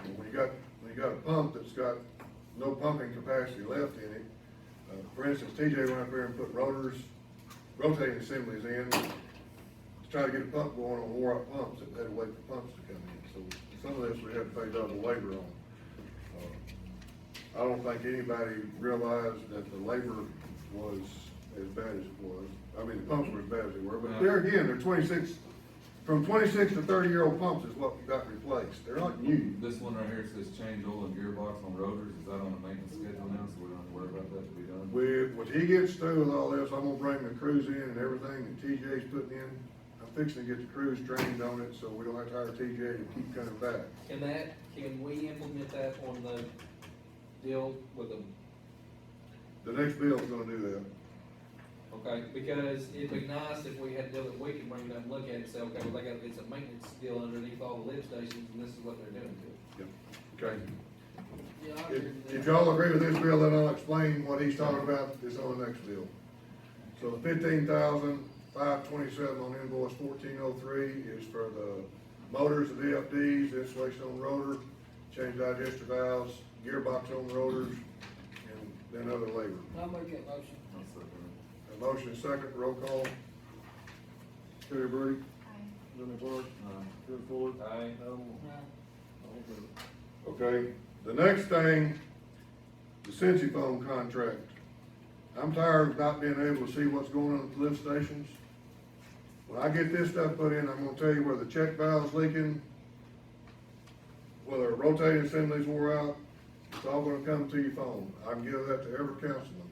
And when you got a pump that's got no pumping capacity left in it, for instance, TJ went up there and put rotating assemblies in, to try to get a pump going on wore out pumps, that had to wait for pumps to come in, so some of this we had to pay double labor on. I don't think anybody realized that the labor was as bad as it was. I mean, the pumps were as bad as they were, but there again, they're 26 to 30-year-old pumps is what got replaced. They're not new. This one right here says change oil and gearbox on rotors, is that on the maintenance schedule now, so we don't have to worry about that to be done? When he gets through with all this, I'm gonna bring the crews in and everything that TJ's putting in. I'm fixing to get the crews trained on it, so we don't have to hire TJ to keep coming back. Can we implement that on the deal with the, The next bill's gonna do that. okay, because it'd be nice if we had a deal that we could bring it up and look at it and say, okay, well, it's a maintenance deal underneath all the lift stations, and this is what they're doing to it. Okay. yeah, I If, agree with that. if y'all agree with this bill, then I'll explain what he's talking about, it's on the next bill. So the $15,527 on invoice 1403 is for the motors, the VFDs, installation on rotor, change digester valves, gearbox on rotors, and then other labor. I'll make that motion. I'll second it. A motion is second, roll call. Gary Brady, Aye. Jimmy Clark, Chris Fuller. Aye. Adam Moore. Now, All in favor. Okay, the next thing, the Cincy phone contract. I'm tired of not being able to see what's going on at the lift stations. When I get this stuff put in, I'm gonna tell you where the check valve's leaking, whether a rotating assembly's wore out, it's all gonna come to your phone. I can give that to every councilman.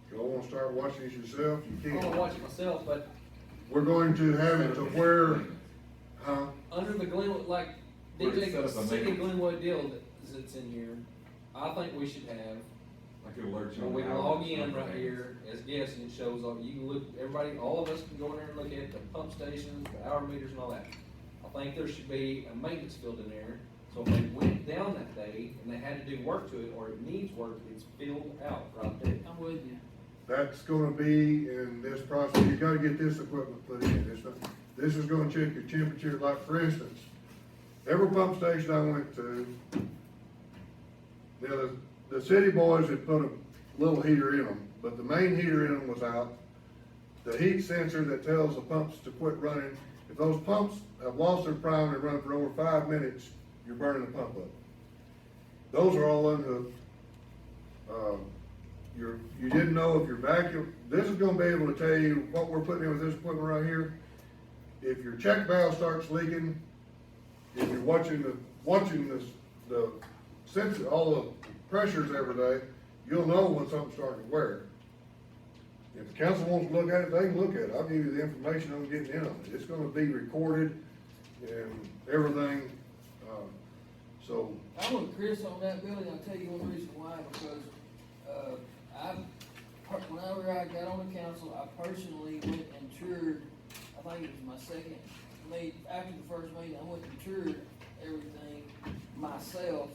If y'all wanna start watching this yourself, you I wanna can. watch it myself, but We're going to have it to where, huh? under the Glenwood, like Where it DJ, says the a city of maintenance. Glenwood deal that's in here, I think we should have, Like it alerts you when on we the log hours, in not right the here, as guests, and it shows up, you can look, everybody, all of us can go in there and look at the pump stations, the hour meters and all that. I think there should be a maintenance field in there, so if they went down that day and they had to do work to it, or it needs work, it's filled out right there. I'm with you. That's gonna be in this process, you gotta get this equipment put in, this is gonna check your temperature, like for instance, every pump station I went to, the city boys had put a little heater in them, but the main heater in them was out. The heat sensor that tells the pumps to quit running, if those pumps have lost their prime and run for over 5 minutes, you're burning the pump up. Those are all unhooked. You didn't know if your vacuum, this is gonna be able to tell you what we're putting in with this equipment right here. If your check valve starts leaking, if you're watching the sensor, all the pressures every day, you'll know when something's starting to wear. If the council wants to look at it, they can look at it. I'll give you the information on getting in on it. It's gonna be recorded and everything, so. I'm with Chris on that, Billy, I'll tell you one reason why, because, whenever I got on the council, I personally went and toured, I think it was my second meet, after the first meeting, I went and toured everything myself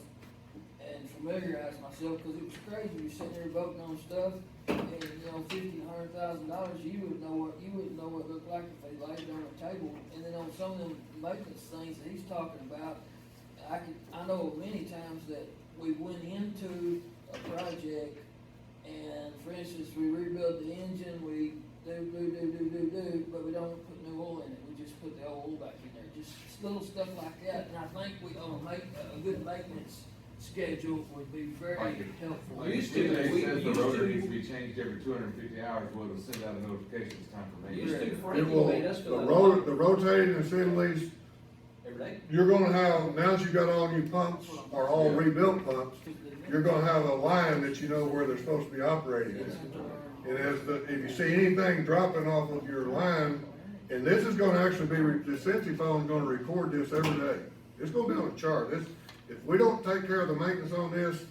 and familiarized myself, cause it was crazy, you're sitting there voting on stuff, and, $50,000-$100,000, you wouldn't know what it looked like if they laid it on the table, and then on some of them maintenance things that he's talking about, I know many times that we went into a project, and for instance, we rebuild the engine, we do, but we don't put new oil in it, we just put the old oil back in there, just little stuff like that, and I think we ought to make a good maintenance schedule would be very helpful. We used If to, it we says the used rotor to- needs to be changed every 250 hours, well, it'll send out a notification, it's time for Used maintenance. to, It Frankie will, made us fill the that out the rotating assemblies, every day. you're gonna have, now that you got all new pumps, or all rebuilt pumps, you're gonna have a line that you know where they're supposed to be operating in. And if you see anything dropping off of your line, and this is gonna actually be, the Cincy phone's gonna record this every day. It's gonna be on a chart. If we don't take care of the maintenance on this,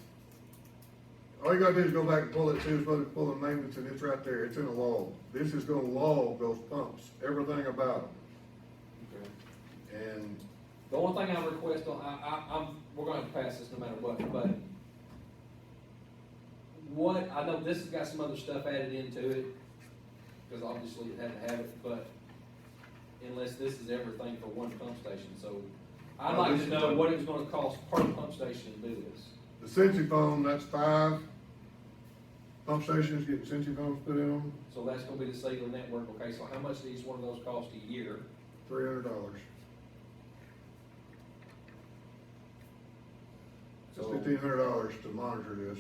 all you gotta do is go back and pull it too, pull the maintenance, and it's right there, it's in a log. This is gonna log those pumps, everything about them. And The only thing I request on, we're gonna have to pass this no matter what, but I know this has got some other stuff added into it, because obviously it had to have it, but unless this is everything for one pump station, so I'd No, like this to is know like- what it was gonna cost per pump station to do this. the Cincy phone, that's 5 pump stations getting Cincy phones put in them, So that's gonna be the cellular network, okay, so how much do each one of those cost a year? $300. It's So- $1,500 to monitor this.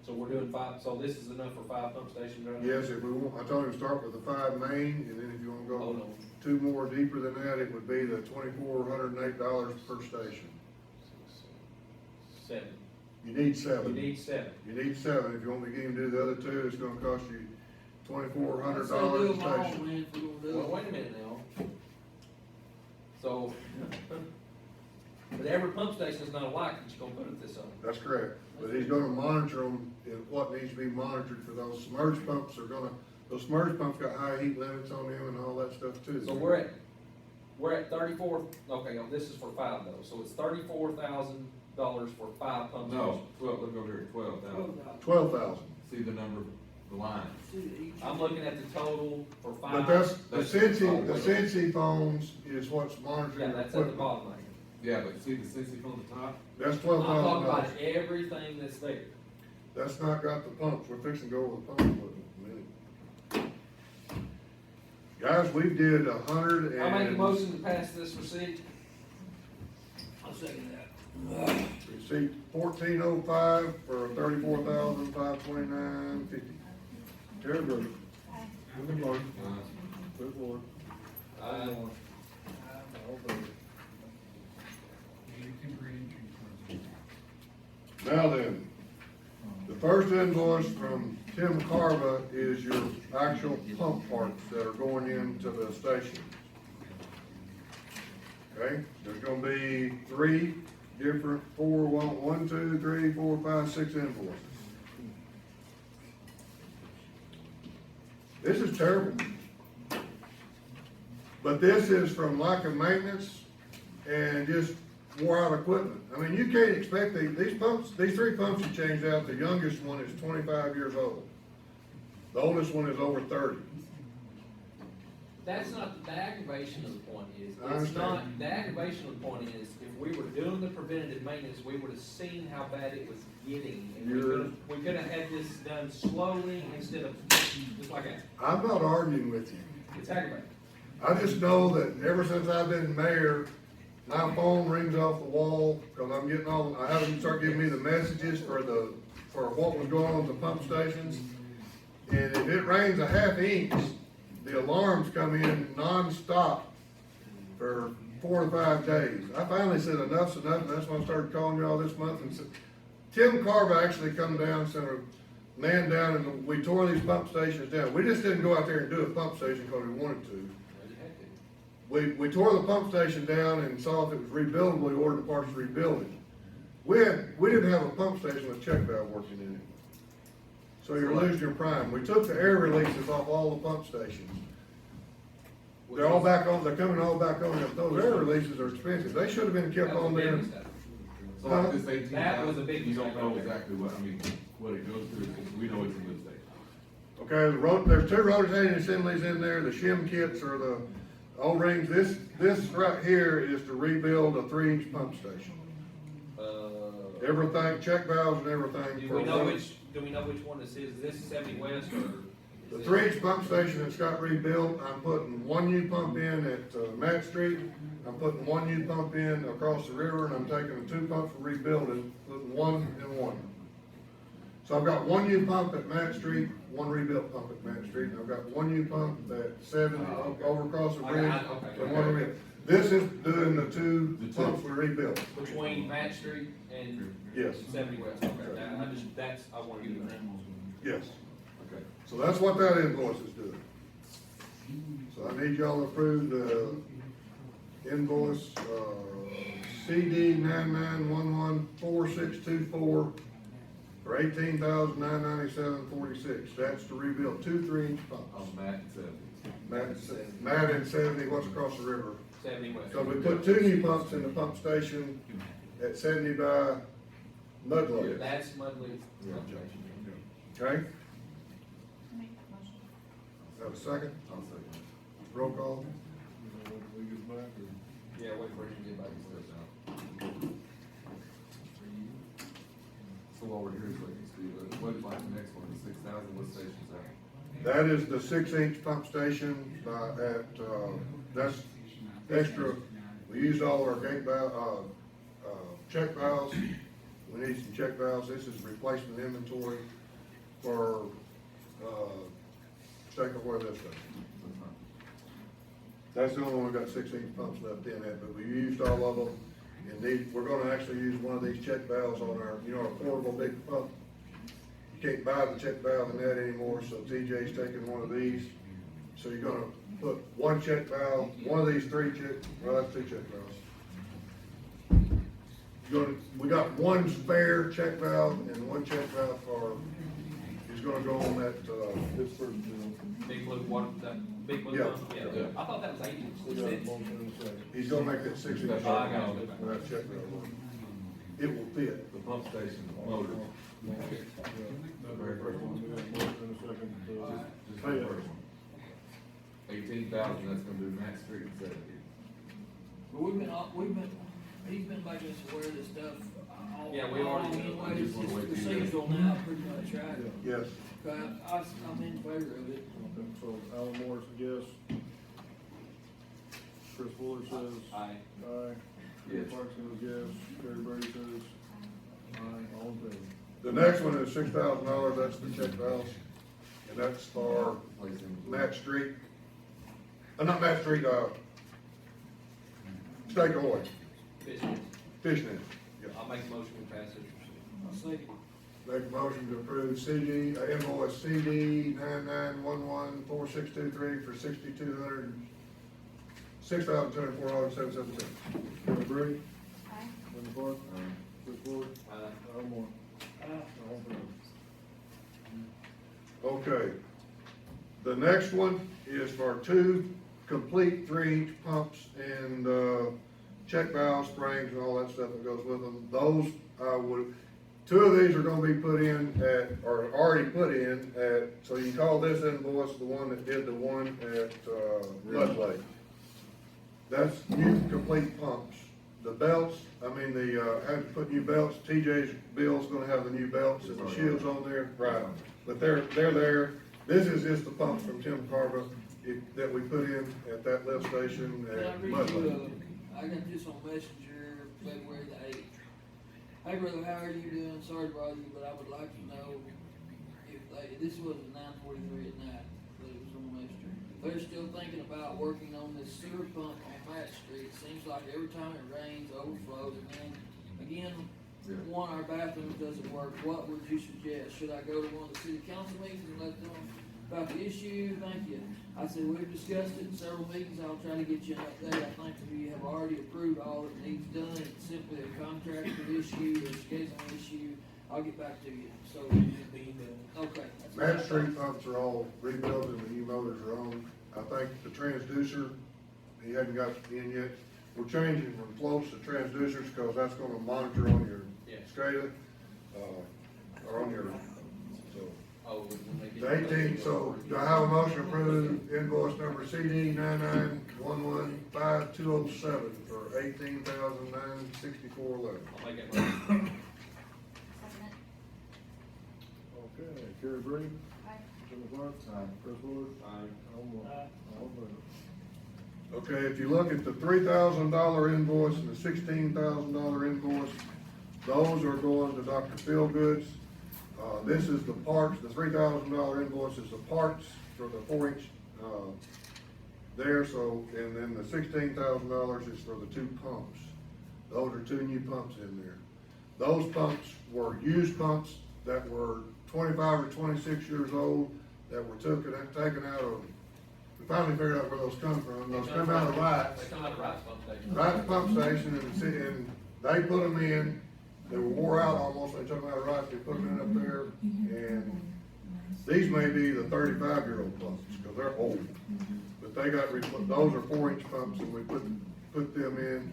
So we're doing 5, so this is enough for 5 pump stations right now? Yes, if we want, I told him to start with the 5 main, and then if you wanna Hold go on. 2 more deeper than that, it would be the $2,408 per station. 7. You need 7. You need 7. You need 7. If you want me to get him to do the other 2, it's gonna cost you $2,400 So do a them all, station. man, if we're gonna do Well, it. wait a minute now. So, but every pump station is not alike that you're gonna put it this on. That's correct, but he's gonna monitor them, and what needs to be monitored for those submerged pumps those submerged pumps got high heat limits on them and all that stuff too. So we're at 34, okay, now this is for 5 though, so it's $34,000 for 5 pump No, stations. 12, look over here, 12,000. 12,000. See the number, the line. I'm looking at the total for 5. But that's, the That's- Cincy phones is what's monitoring Yeah, your that's at the equipment. bottom right here. Yeah, but see the Cincy on the top? That's I'm talking $12,000. about everything that's there. That's not got the pumps, we're fixing to go over the pumps with it in a minute. Guys, we did 100 I make a and, motion to pass this receipt. I'll second that. receipt 1405 for $34,529.50. Terry Bruce. Good Lord. Good Lord. Aye. Now then, the first invoice from Tencarva is your actual pump parts that are going into the station. Okay, there's gonna be three different, one, two, three, four, five, six invoices. This is terrible. But this is from lack of maintenance and just wore out equipment. I mean, you can't expect these pumps, these three pumps you changed out, the youngest one is 25 years old. The oldest one is over 30. That's not, the aggravation of the point is, I it's understand. not, the aggravation of the point is, if we were doing the preventative maintenance, we would have seen how bad it was getting. And we could have had this done slowly instead of just like that. I'm not arguing with you. It's aggravating. I just know that ever since I've been mayor, my phone rings off the wall, cause I'm getting I have them start giving me the messages for what was going on at the pump stations. And if it rains a half inch, the alarms come in nonstop for 4 to 5 days. I finally said enough's enough, and that's when I started calling y'all this month and said, Tim Carver actually come down, sent a man down, and we tore these pump stations down. We just didn't go out there and do a pump station because we wanted to. We tore the pump station down and saw if it was rebuildable, we ordered the parts to rebuild it. We didn't have a pump station with check valve working in it. So you're losing your prime. We took the air releases off all the pump stations. They're all back on, they're coming all back on. Those air releases are expensive. They should have been kept That was on a big there. mistake. So like this 18,000, That was a big you don't mistake know right there. exactly what, I mean, what it goes through, because we know it's a good station. Okay, there's two rotating assemblies in there. The shim kits are the O-rings. This right here is to rebuild a 3-inch pump station. Everything, check valves and everything. Do we know which one this is? Is this 70 West or? The 3-inch pump station that's got rebuilt, I'm putting one new pump in at Matt Street. I'm putting one new pump in across the river, and I'm taking the 2 pumps for rebuilding, putting one in one. So I've got one new pump at Matt Street, one rebuilt pump at Matt Street, and I've got one new pump at 70 over across the bridge. Okay. And one rebuilt. This is doing the two pumps we rebuilt. Between Matt Street and Yes, 70 West, okay, I want to give you that. yes. Okay. So that's what that invoice is doing. So I need y'all to approve the invoice, CD 99114624 for $18,997.46. That's to rebuild 2 3-inch pumps. On Matt and 70. Matt and 70, what's across the river? 70 West. So we put 2 new pumps in the pump station at 70 by Mudley. That's Mudley. Okay, Make the motion. have a second? I'll second Roll call? We get back, or? Yeah, wait for him to get back and stuff out. So while we're here, so I can see, what, like the next one, the 6,000, what station's that? That is the 6-inch pump station that's extra. We used all our gate valve, check valves. We need some check valves. This is replacement inventory for, Tencarva this thing. That's the only one we got 6-inch pumps left in it, but we used all of them. And we're gonna actually use one of these check valves on our, our portable big pump. You can't buy the check valve in that anymore, so TJ's taking one of these. So you're gonna put one check valve, one of these 3 that's 2 check valves. We got one spare check valve and one check valve is gonna go on that, This first bill. Big blue water, that big blue Yeah. one? Yeah. I thought that was 8 inches. We got a motion and a second. he's gonna make that 6-inch. I got it. With that check valve. It will fit. The pump station motor. The very first one, we got a motion and a second, Just pay the it. first one. 18,000, that's gonna do Matt Street and 70. But he's been making us aware of this stuff all. Yeah, we already know. Anyway, it's procedural now, pretty much, right? Yes. Okay, I'm in favor of it. Okay, so Alan Moore says yes. Chris Fuller says Aye. aye. Yes. Clarkson says yes. Terry Brady says aye. All in favor? The next one is $6,000, that's the check valves, and that's for Matt Street, not Matt Street, Stake Oil, Business. Fishnet. I'll make a motion to pass it. I'll second. Make a motion to approve invoice CD 99114623 for $6,204.77. Terry Brady? Aye. Linda Clark? Chris Fuller? Alan Moore? All in favor? Okay. The next one is for 2 complete 3-inch pumps and, check valves, springs, and all that stuff that goes with them. Those, 2 of these are gonna be put in at, or already put in at, so you can call this invoice the one that did the one at, Blood Lake. That's new complete pumps. The belts, had to put new belts, TJ's bill's gonna have the new belts and the shields on there, right, but they're there. This is just the pumps from Tencarva that we put in at that lift station Can I at read Blood Lake. you, I got this on Messenger, February the 8th. Hey brother, how are you doing? Sorry to bother you, but I would like to know if this was at 9:43 at night, but it was on Messenger. They're still thinking about working on this sewer pump on Matt Street. Seems like every time it rains, overflows, and then again, one, our bathrooms doesn't work. What would you suggest? Should I go to one of the city council meetings and let them about the issue? Thank you. I said, we've discussed it in several meetings. I'll try to get you an update. I think we have already approved all that needs done. It's simply a contractor issue or scheduling issue. I'll get back to you. So, okay. that's what I Matt thought. Street pumps are all rebuilt and the new motors are on. I think the transducer, he hadn't got in yet. We're changing from floats to transducers because that's gonna monitor on your Yeah. SCADA, or on your, so. Oh, when they get. The 18, so do I have a motion to approve invoice number CD 99115207 for $18,964.11? I'll make that motion. Second it. Okay, Terry Brady? Aye. Linda Clark? Chris Fuller? Alan Moore? All in favor? Okay, if you look at the $3,000 invoice and the $16,000 invoice, those are going to Dr. Feelgood's. This is the parts, the $3,000 invoice is the parts for the 4-inch, there, so, and then the $16,000 is for the 2 pumps. Those are 2 new pumps in there. Those pumps were used pumps that were 25 or 26 years old, that were taken out of, we finally figured out where those come from. Those come out of Wright's. They come out of Wright's pump station. Right pump station and they put them in, they were wore out almost, they took them out of Wright, they put them in up there, and these may be the 35-year-old pumps, cause they're old. But they got, those are 4-inch pumps and we put them in,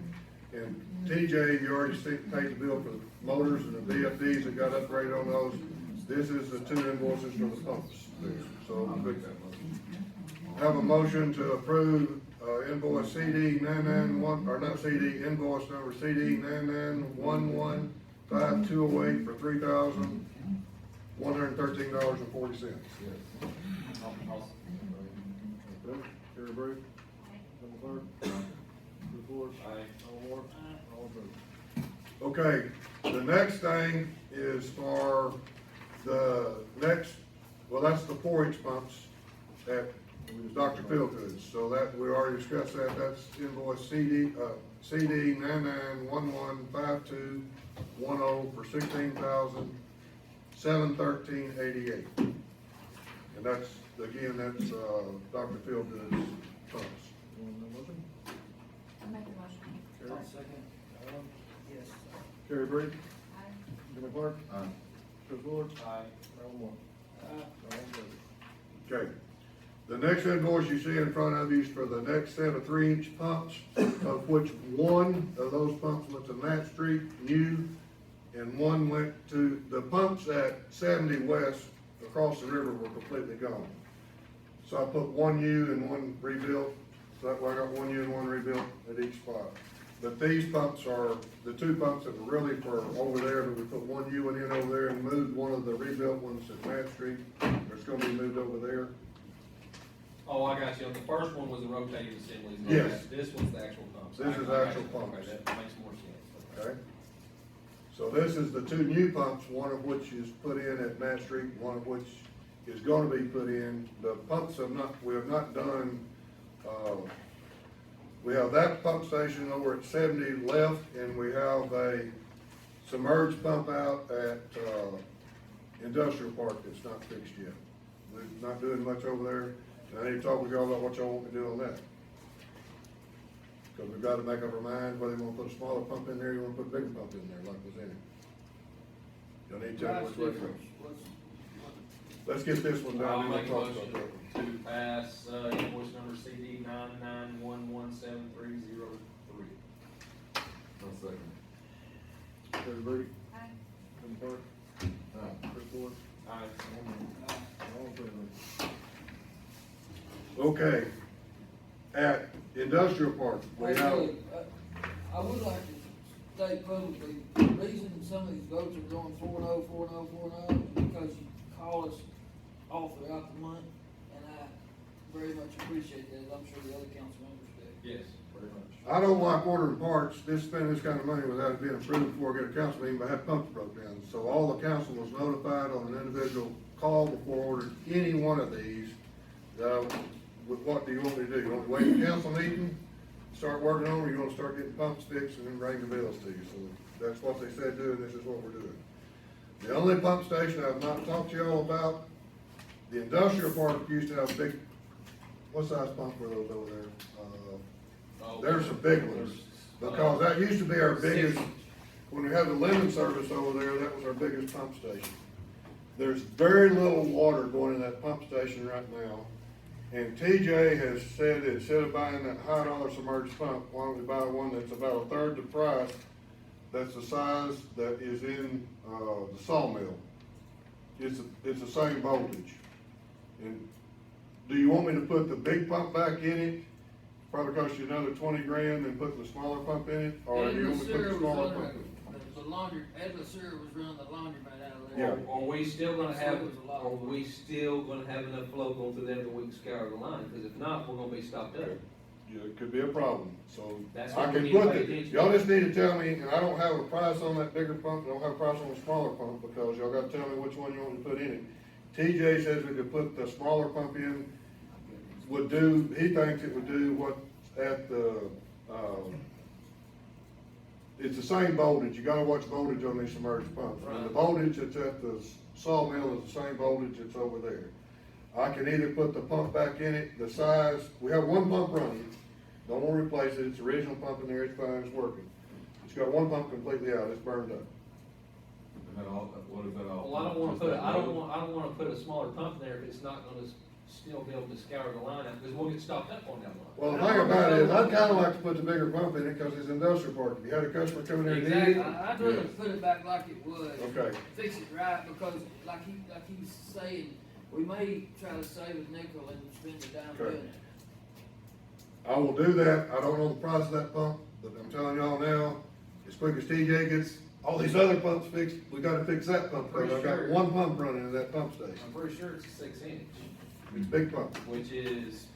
and TJ, you already paid the bill for the motors and the VFDs that got upgraded on those. This is the 2 invoices for the pumps, so we'll pick that one. Have a motion to approve, invoice CD 991, or not CD, invoice number CD 99115208 for $3,113.40. Yes. Okay, Terry Brady? Aye. Linda Clark? Chris Fuller? Aye. Alan Moore? All in favor? Okay, the next thing is for the next, well, that's the 4-inch pumps at Dr. Feelgood's, so that, we already discussed that, that's invoice CD 99115210 for $16,713.88. And that's, again, that's, Dr. Feelgood's pumps. You want that motion? I'll make the motion. Terry? Second. Alan? Yes. Terry Brady? Aye. Linda Clark? Aye. Chris Fuller? Aye. Alan Moore? All in favor? Okay, the next invoice you see in front of you is for the next set of 3-inch pumps, of which one of those pumps went to Matt Street, new, and one went to, the pumps at 70 West across the river were completely gone. So I put one new and one rebuilt, so that way I got one new and one rebuilt at each spot. but these pumps are, the two pumps that were really for over there, that we put one unit in over there and moved one of the rebuilt ones at Matt Street. It's gonna be moved over there. Oh, I got you. The first one was the rotating assemblies. Yes. This one's the actual pumps. This is I got actual you. pumps. Okay, that makes more sense. Okay? So this is the two new pumps, one of which is put in at Matt Street, one of which is gonna be put in. The pumps we have not done, we have that pump station over at 70 left, and we have a submerged pump out at, Industrial Park that's not fixed yet. We're not doing much over there, and I need to talk with y'all about what y'all want me to do on that. Cause we've gotta make up our mind whether you wanna put a smaller pump in there, or you wanna put a bigger pump in there, like was in it. Y'all need to tell me which way to go. Let's get this one I'll down, then make a we'll talk motion about that one. to pass, invoice number CD 99117303. One second. Terry Brady, Aye. Tim Park, Chris Ford, Aye. all in favor. Okay, at Industrial Park, we Hey, have, look, I would like to state publicly, the reason some of these votes are going 4-0, 4-0, 4-0 is because you call us all throughout the month, and I very much appreciate that, as I'm sure the other council members do. Yes, very much. I don't like ordering parts, spending this kind of money without it being approved before I get a council meeting, but I had pumps broke down. So all the council was notified on an individual call before ordering any one of these. With what do you want me to do? You want to wait a council meeting, start working on, or you want to start getting pumps fixed and then bring the bills to you? So that's what they said do, and this is what we're doing. The only pump station I've not talked to y'all about, the Industrial Park used to have big, what size pumps were those over there? Oh, There's some big ones, because that used to be our biggest, when we had the lemon service over there, that was our biggest pump station. There's very little water going in that pump station right now, and TJ has said, instead of buying that high dollar submerged pump, why don't we buy one that's about a third the price, that's the size that is in, the sawmill. It's the same voltage. And do you want me to put the big pump back in it? Probably cost you another 20 grand than putting the smaller pump in it, or do you want me to put the smaller pump in it? The laundry, Edward Sewer was running the laundromat out of there. Yeah. Are we still gonna have, So there's a lot are of- we still gonna have enough flow going through there that we can scour the line? Cause if not, we're gonna be stopped up. Yeah, it could be a problem, so That's I what we can need to put pay it, attention y'all to. just need to tell me, and I don't have a price on that bigger pump, I don't have a price on the smaller pump, because y'all gotta tell me which one you want me to put in it. TJ says we could put the smaller pump in, he thinks it would do what at the, it's the same voltage, you gotta watch voltage on these submerged pumps. And the Right. voltage that's at the sawmill is the same voltage that's over there. I can either put the pump back in it, the size, we have one pump running, don't wanna replace it, it's the original pump in there, it's fine, it's working. It's got one pump completely out, it's burned up. And that all, what is that all? Well, I don't wanna Just put, that I don't road? wanna put a smaller pump there if it's not gonna still be able to scour the line out, because we'll get stopped up on that line. Well, the thing about it is, I'd kinda like to put the bigger pump in it, cause it's industrial park, if you had a customer coming there and need it. I'd rather put it back like it was. Okay. Fix it right, because like he's saying, we may try to save a nickel and spend a dime Okay. doing it. I will do that, I don't know the price of that pump, but I'm telling y'all now, as quick as TJ gets all these other pumps fixed, we gotta fix that pump, cause I've got Pretty sure. one pump running in that pump station, I'm pretty sure it's a 6-inch, it's a big pump. which is,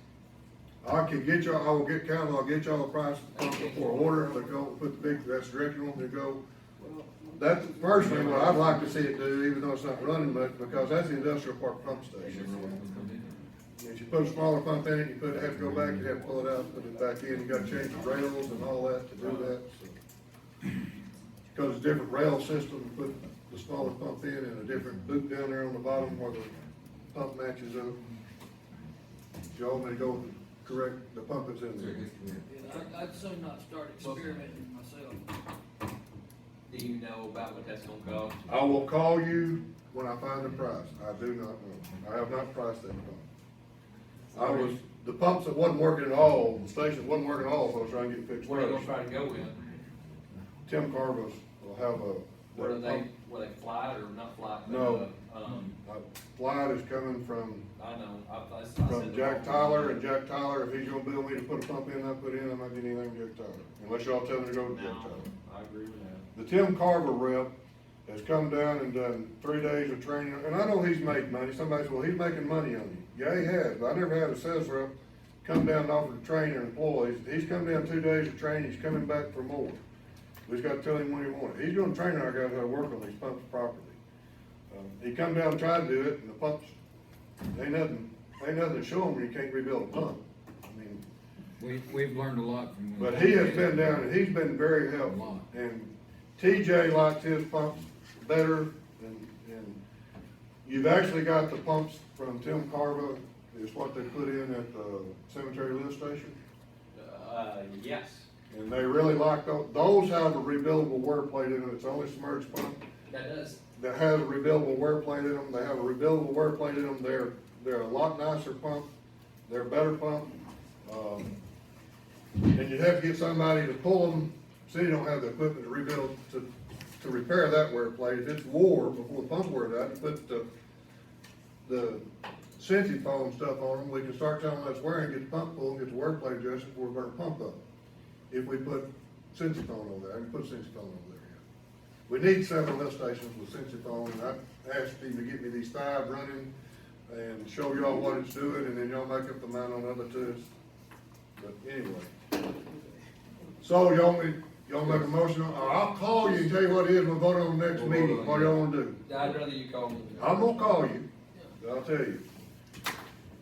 I can get y'all, I will get counted, I'll get y'all the price of the pump before order, but go put the big, that's the direction you want me to go. Well, That's personally what I'd like to see it do, even though it's not running much, because that's the industrial park pump They station. never want to come in. If you put a smaller pump in it, you have to go back, you have to pull it out, put it back in, you gotta change the rails and all that to do that, so. Because it's a different rail system, you put the smaller pump in and a different loop down there on the bottom where the pump matches up. If y'all want me to go with the correct, the pump that's in there. yeah, I'd soon not start experimenting myself. do you know about what that's gonna cost? I will call you when I find the price, I do not know, I have not priced that pump. The pumps that wasn't working at all, the station that wasn't working at all, so I was trying to get fixed Where are you first. gonna try to go with? Tencarva will have a. Were they flat or not flat? but, No, Flight is coming from I know, I said from the Jack wrong Tyler, thing. and Jack Tyler, if he's gonna bill me to put a pump in, I put in, I'm not getting anything from Jack Tyler, unless y'all tell me to go to Jack No, Tyler. I agree with that. The Tencarva rep has come down and done 3 days of training, and I know he's made money, somebody said, well, he's making money on you. Yeah, he has, but I never had a sales rep come down and offer to train their employees. He's come down 2 days of training, he's coming back for more. We just gotta tell him when he wants it. He's gonna train our guys how to work on these pumps properly. He come down and tried to do it, and the pumps, ain't nothing to show him when you can't rebuild a pump. I mean, We've learned a lot from him. but he has been down and he's been very helpful. And TJ likes his pumps better and you've actually got the pumps from Tencarva, is what they put in at the cemetery lift station. Yes, And they really like those. Those have a rebuildable wear plate in them. It's only submerged pump that does. that has a rebuildable wear plate in them. They have a rebuildable wear plate in them. They're a lot nicer pump. They're a better pump. And you'd have to get somebody to pull them. City don't have the equipment to rebuild, to repair that wear plate. If it's wore before the pump wears out, you put the Cincy foam stuff on them, we can start telling them that's wearing, get the pump pulled, get the wear plate adjusted before we burn the pump up. If we put Cincy foam over there, I can put Cincy foam over there. We need several lift stations with Cincy foam, and I asked him to get me these 5 running and show y'all what it's doing, and then y'all make up the mind on the other 2. But anyway. So y'all make a motion, or I'll call you and tell you what it is, we'll vote on the next We'll meeting, vote on what it. y'all wanna do. I'd rather you call me. I'm gonna call you, I'll tell you.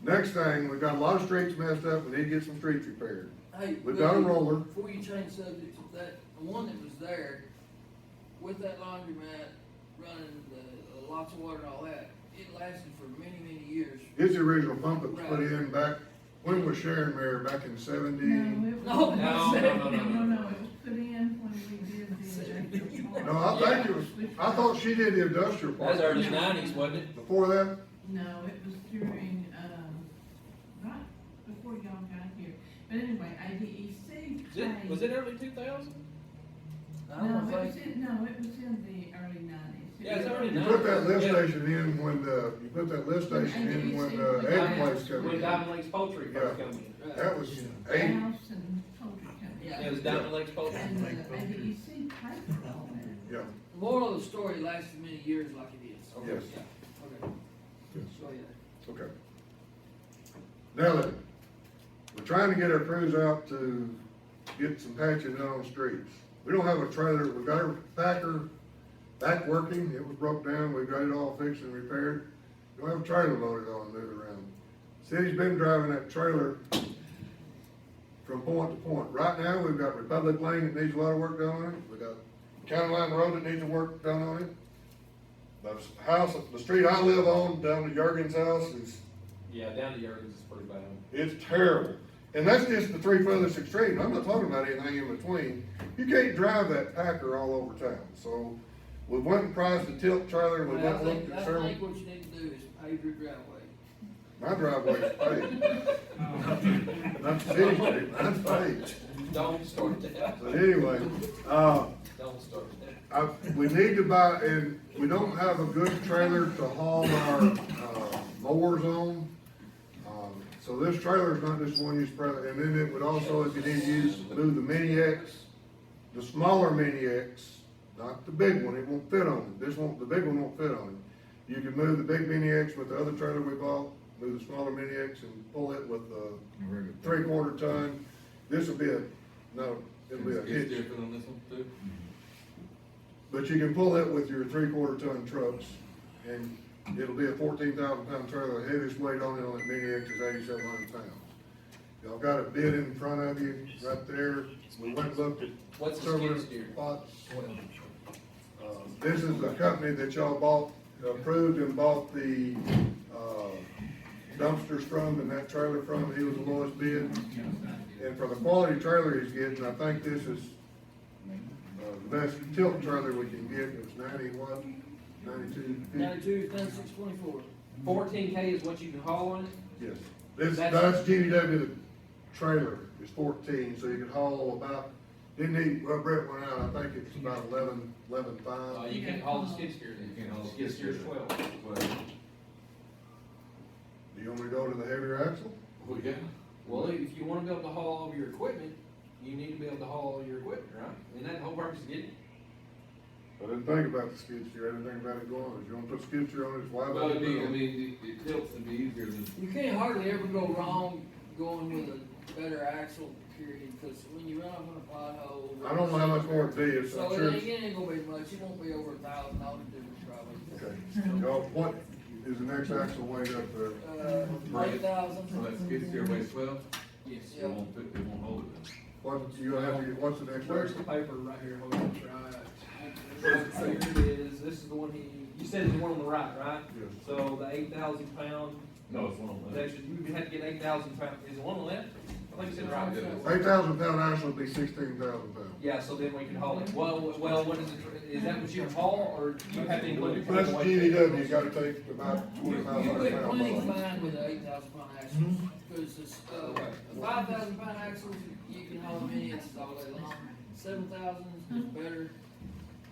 Next thing, we've got a lot of streets messed up, we need to get some streets repaired. Hey, We've got a Billy, roller. Before you change subjects, that, the one that was there, with that laundromat, running the lots of water and all that, it lasted for many, many years. It's the original pump that was put in back, when was Sharon Mayor, back in 70? No, it was. No, no, no, no, No, it was put in when we did the industrial park. No, I think it was, I thought she did the industrial That was part. early nineties, wasn't it? Before that, No, it was during, right before y'all got here. But anyway, ADEC. Was it early 2000? I don't No, it was think, in, no, it was in the early nineties. Yeah, it's early you put that lift Yeah. station in when you put that lift station in when Ed Place come When in. Diamond Lakes Poultry first Yeah. come in. That was House 80. and poultry company. Yeah. It was Diamond Lakes Poultry. And the ADEC paid for all that. Yeah. the moral of the story lasted many years like it is. Okay. Yes. Yeah, okay. So, yeah. Okay. Now then, we're trying to get our crews out to get some patching done on the streets. We don't have a trailer, we got our packer back working, it was broke down, we got it all fixed and repaired. We don't have a trailer loaded on and move around. City's been driving that trailer from point to point. Right now, we've got Republic Lane that needs a lot of work done on it, we got County Line Road that needs work done on it. The house, the street I live on, down to Jurgen's house is, Yeah, down to Jurgens is pretty bad. it's terrible. And that's just the 3 furthest extreme. I'm not talking about anything in between. You can't drive that Packer all over town. So we went and priced a tilt trailer, we went Well, and looked at I several. think what you need to do is pave your driveway. My driveway's paved. Not the city street, mine's paved. Don't start that. But anyway, Don't start that. we need to buy, and we don't have a good trailer to haul our, mowers on. So this trailer's not just one use trailer, and then it would also, if you need to use, move the Mini X, the smaller Mini X, not the big one, it won't fit on it, the big one won't fit on it. You can move the big Mini X with the other trailer we bought, move the smaller Mini X and pull it with the 3/4 ton. This will be it'll be a Is hitch. different on this one too? But you can pull it with your 3/4 ton trucks, and it'll be a 14,000 pound trailer. The heaviest weight on it on that Mini X is 8,700 pounds. Y'all got a bid in front of you, right there. We went and looked at What's the several skid steer? spots. This is the company that y'all bought, approved and bought the, dumpsters from and that trailer from. He was the lowest bid. And for the quality trailer he's getting, I think this is, the best tilt trailer we can get. It was 92. 92, 624. 14K is what you can haul on it? Yes. This, That's- that's GVW, the trailer is 14, so you can haul about Didn't he, well, Brett went out, I think it's about 11.5. You can't haul the skid steer then. You can't haul the Skid skid steer's steer. 12. Well, Do you want me to go to the heavier axle? well, yeah. Well, if you wanna be able to haul all of your equipment, you need to be able to haul all your equipment, right? I mean, that's the whole purpose of getting it. I didn't think about the skid steer, I didn't think about it going, if you wanna put skid steer on it, it's wide Well, it'd be, I open. mean, it tilts and be easier than, You can't hardly ever go wrong going with a better axle, period, because when you run up in a pothole. I don't know how much more it is, So I'm it sure. ain't gonna be much, it won't be over $1,000 difference probably. Okay, y'all, what is the next axle weight up there? 8,000. so that skid steer weighs 12, Yes. it won't fit, it won't hold it then. What, you gonna have to get, what's the next Where's the axle? paper right here? Hold on. So here it is, this is the one you said is the one on the right, right? Yes. So the 8,000 pound, No, it's one on that. actually, you had to get 8,000 pound, is it one on the left? I think you said right. Yeah. 8,000 pound axle would be 16,000 pounds. Yeah, so then we can haul it. Well, what is that what you haul, or do you have to include it? That's GDW, you gotta take about You 2,500 went pounds plenty off. fine with the 8,000 pound axles, because it's, 5,000 pound axles, you can haul them in inches all day long. 7,000 is better,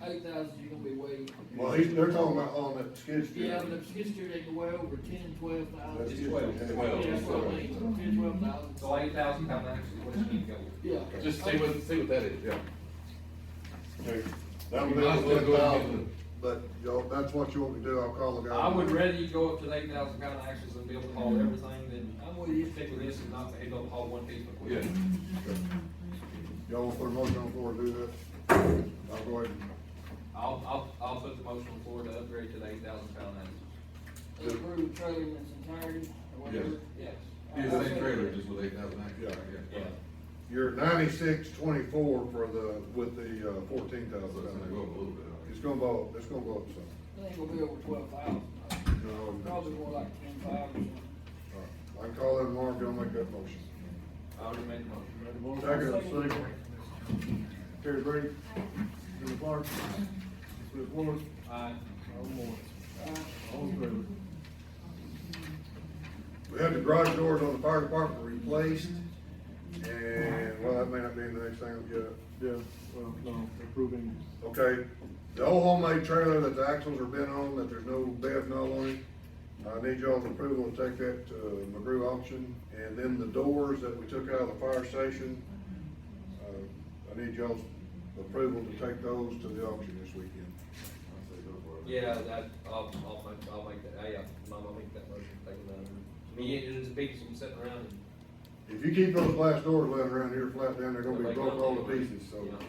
8,000 you're gonna be way. Well, they're talking about on that skid steer. Yeah, but the skid steer, they can go way over 10, 12,000. That's It's just 12. heavy. 12. Yeah, that's what I mean, 10, 12,000. So 8,000 pound actually, what does it need to go with? Yeah. Just see what that is, yeah. Okay. That would You be might as well go ahead and 10,000, but y'all, that's what you want me to do, I'll call the guy. I would rather you go up to the 8,000 pound axles and be able to haul everything than I'm with you. stick with this and not be able to haul one piece of Yeah. equipment. Y'all want to put a motion on the floor to do that? I'll go ahead and, I'll put the motion on the floor to upgrade to the 8,000 pound axles. Approve the trailer in its entirety, or whatever. Yes. Be the same trailer, just with 8,000 axles, Yeah. yeah. you're 96.24 for the, with the 14,000 So it's gonna go pound. up a little bit. It's gonna go up some. It ain't gonna be over 12,000, No, probably more like 10,500 or something. I can call in tomorrow if y'all make that motion. I already made the motion. Made a motion, second. Terry Brady, Jimmy Clark, Smith Woods, Aye. Al Moore. All in favor? We had the garage doors on the fire department replaced, and, well, that may not be the next thing we get. Yeah, well, no, approving, Okay, the old homemade trailer that the axles are bent on, that there's no bed null on it, I need y'all's approval to take that to McGrew auction. And then the doors that we took out of the fire station, I need y'all's approval to take those to the auction this weekend. I'll say go for it. Yeah, I'll make that, yeah, I'll make that motion, take it down. I mean, it's big, some sitting around and. If you keep those glass doors laying around here flat down, they're gonna be They'll broke make all to nothing anyway. pieces, so. Yeah.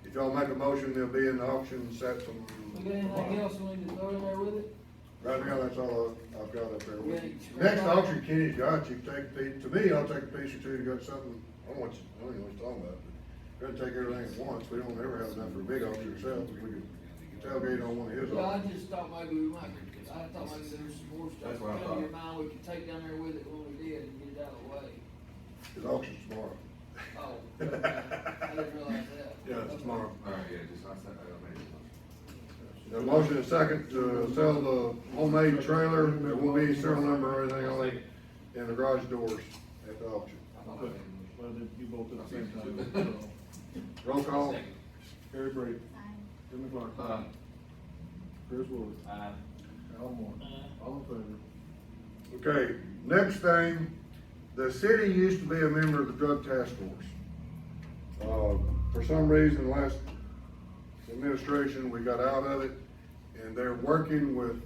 If y'all make a motion, they'll be in the auction, set some. We got anything else we need to throw in there with it? Right now, that's all I've got up there. Yeah, you can Next scrap auction, Kenny's got, you can take, to me, I'll take a piece or two, you got something, I don't know what you're talking about, but we're gonna take everything at once, we don't ever have enough for a big auction ourselves, we could tailgate on one of his Yeah, I auctions. just thought maybe we might, I thought maybe there was some more stuff. That's what I in thought. your mind we could take down there with it when we did and get it out of the way. His auction's tomorrow. Oh, okay. I didn't realize that. Yeah, it's tomorrow. All right, yeah, just, I said, I made the motion. A motion and second to sell the homemade trailer, there won't be any serial number or anything on it, and the garage doors at the auction. well, you both at the same time, so. Roll call. Second. Terry Brady, Aye. Jimmy Clark, Aye. Chris Woods, Aye. Al Moore, all in favor? Okay, next thing, the city used to be a member of the drug task force. For some reason, last administration, we got out of it, and they're working with,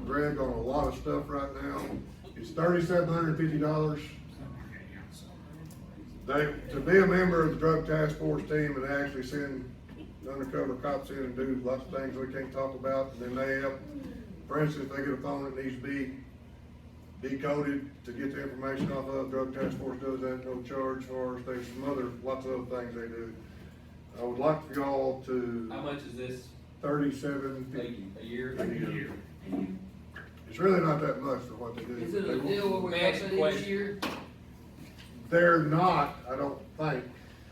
Greg on a lot of stuff right now. It's $3,750. To be a member of the drug task force team and actually send undercover cops in and do lots of things we can't talk about, and then they help, for instance, if they get a phone that needs to be decoded to get the information off of, drug task force does that, no charge for us, there's some other, lots of other things they do. I would like for y'all to How much is this $37.50 a year? a year. It's really not that much for what they do. Is it They a won't- deal where we Max have it each question. year? They're not, I don't think,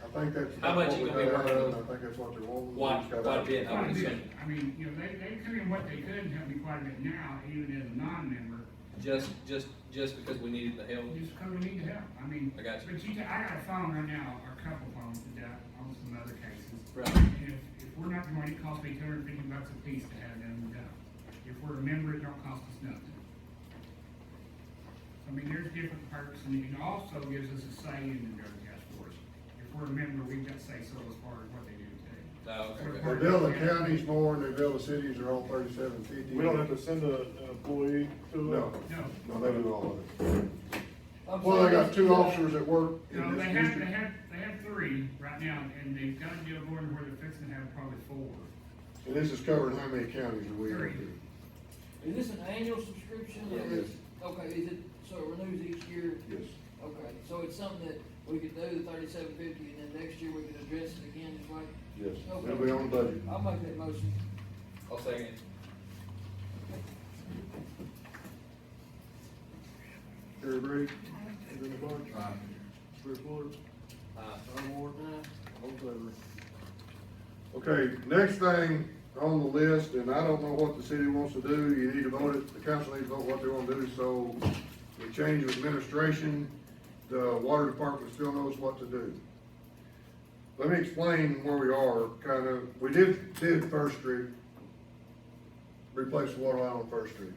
I think that's. How much what you we gonna be got out working of it. on? I think that's what they're wanting. Quite a bit, I Quite would a bit. assume. I mean, you know, they come in what they could and help me quite a bit now, even as a non-member, Just because we needed the help. just because we need the help. I mean. I got you. But I got a phone right now, or a couple phones that on some other Right. And if we're not going, it costs me $250 a piece to have them done. If we're a member, it don't cost us nothing. I mean, there's different perks, and it also gives us a say in the drug task force. If we're a member, we've got say-so as far as what they do too. Oh, okay. They bill the counties more and they bill the cities are all $37.50. We don't have to send an employee to them? No, No, no, they do all of it. I'm Well, they saying got two that- officers that work no, in they this have, district. they have three right now, and they've got a deal going where they're fixing to have probably 4. And this is covering how many counties are we in? Is this an annual subscription? or Yes. Okay, is it, so it renews each year? Yes. Okay, so it's something that we could do the $37.50 and then next year we could address it again, just like, Yes, Okay. it'll be on the budget. I'll make that motion. I'll second it. Terry Brady? Jimmy Clark? Aye. Bruce Willis? Tom Moore? All in favor? Okay, next thing on the list, and I don't know what the city wants to do, you need to vote it, the council needs to vote what they want to do, so the change of administration, the water department still knows what to do. Let me explain where we are, kind of, we did First Street, replace the water line on First Street.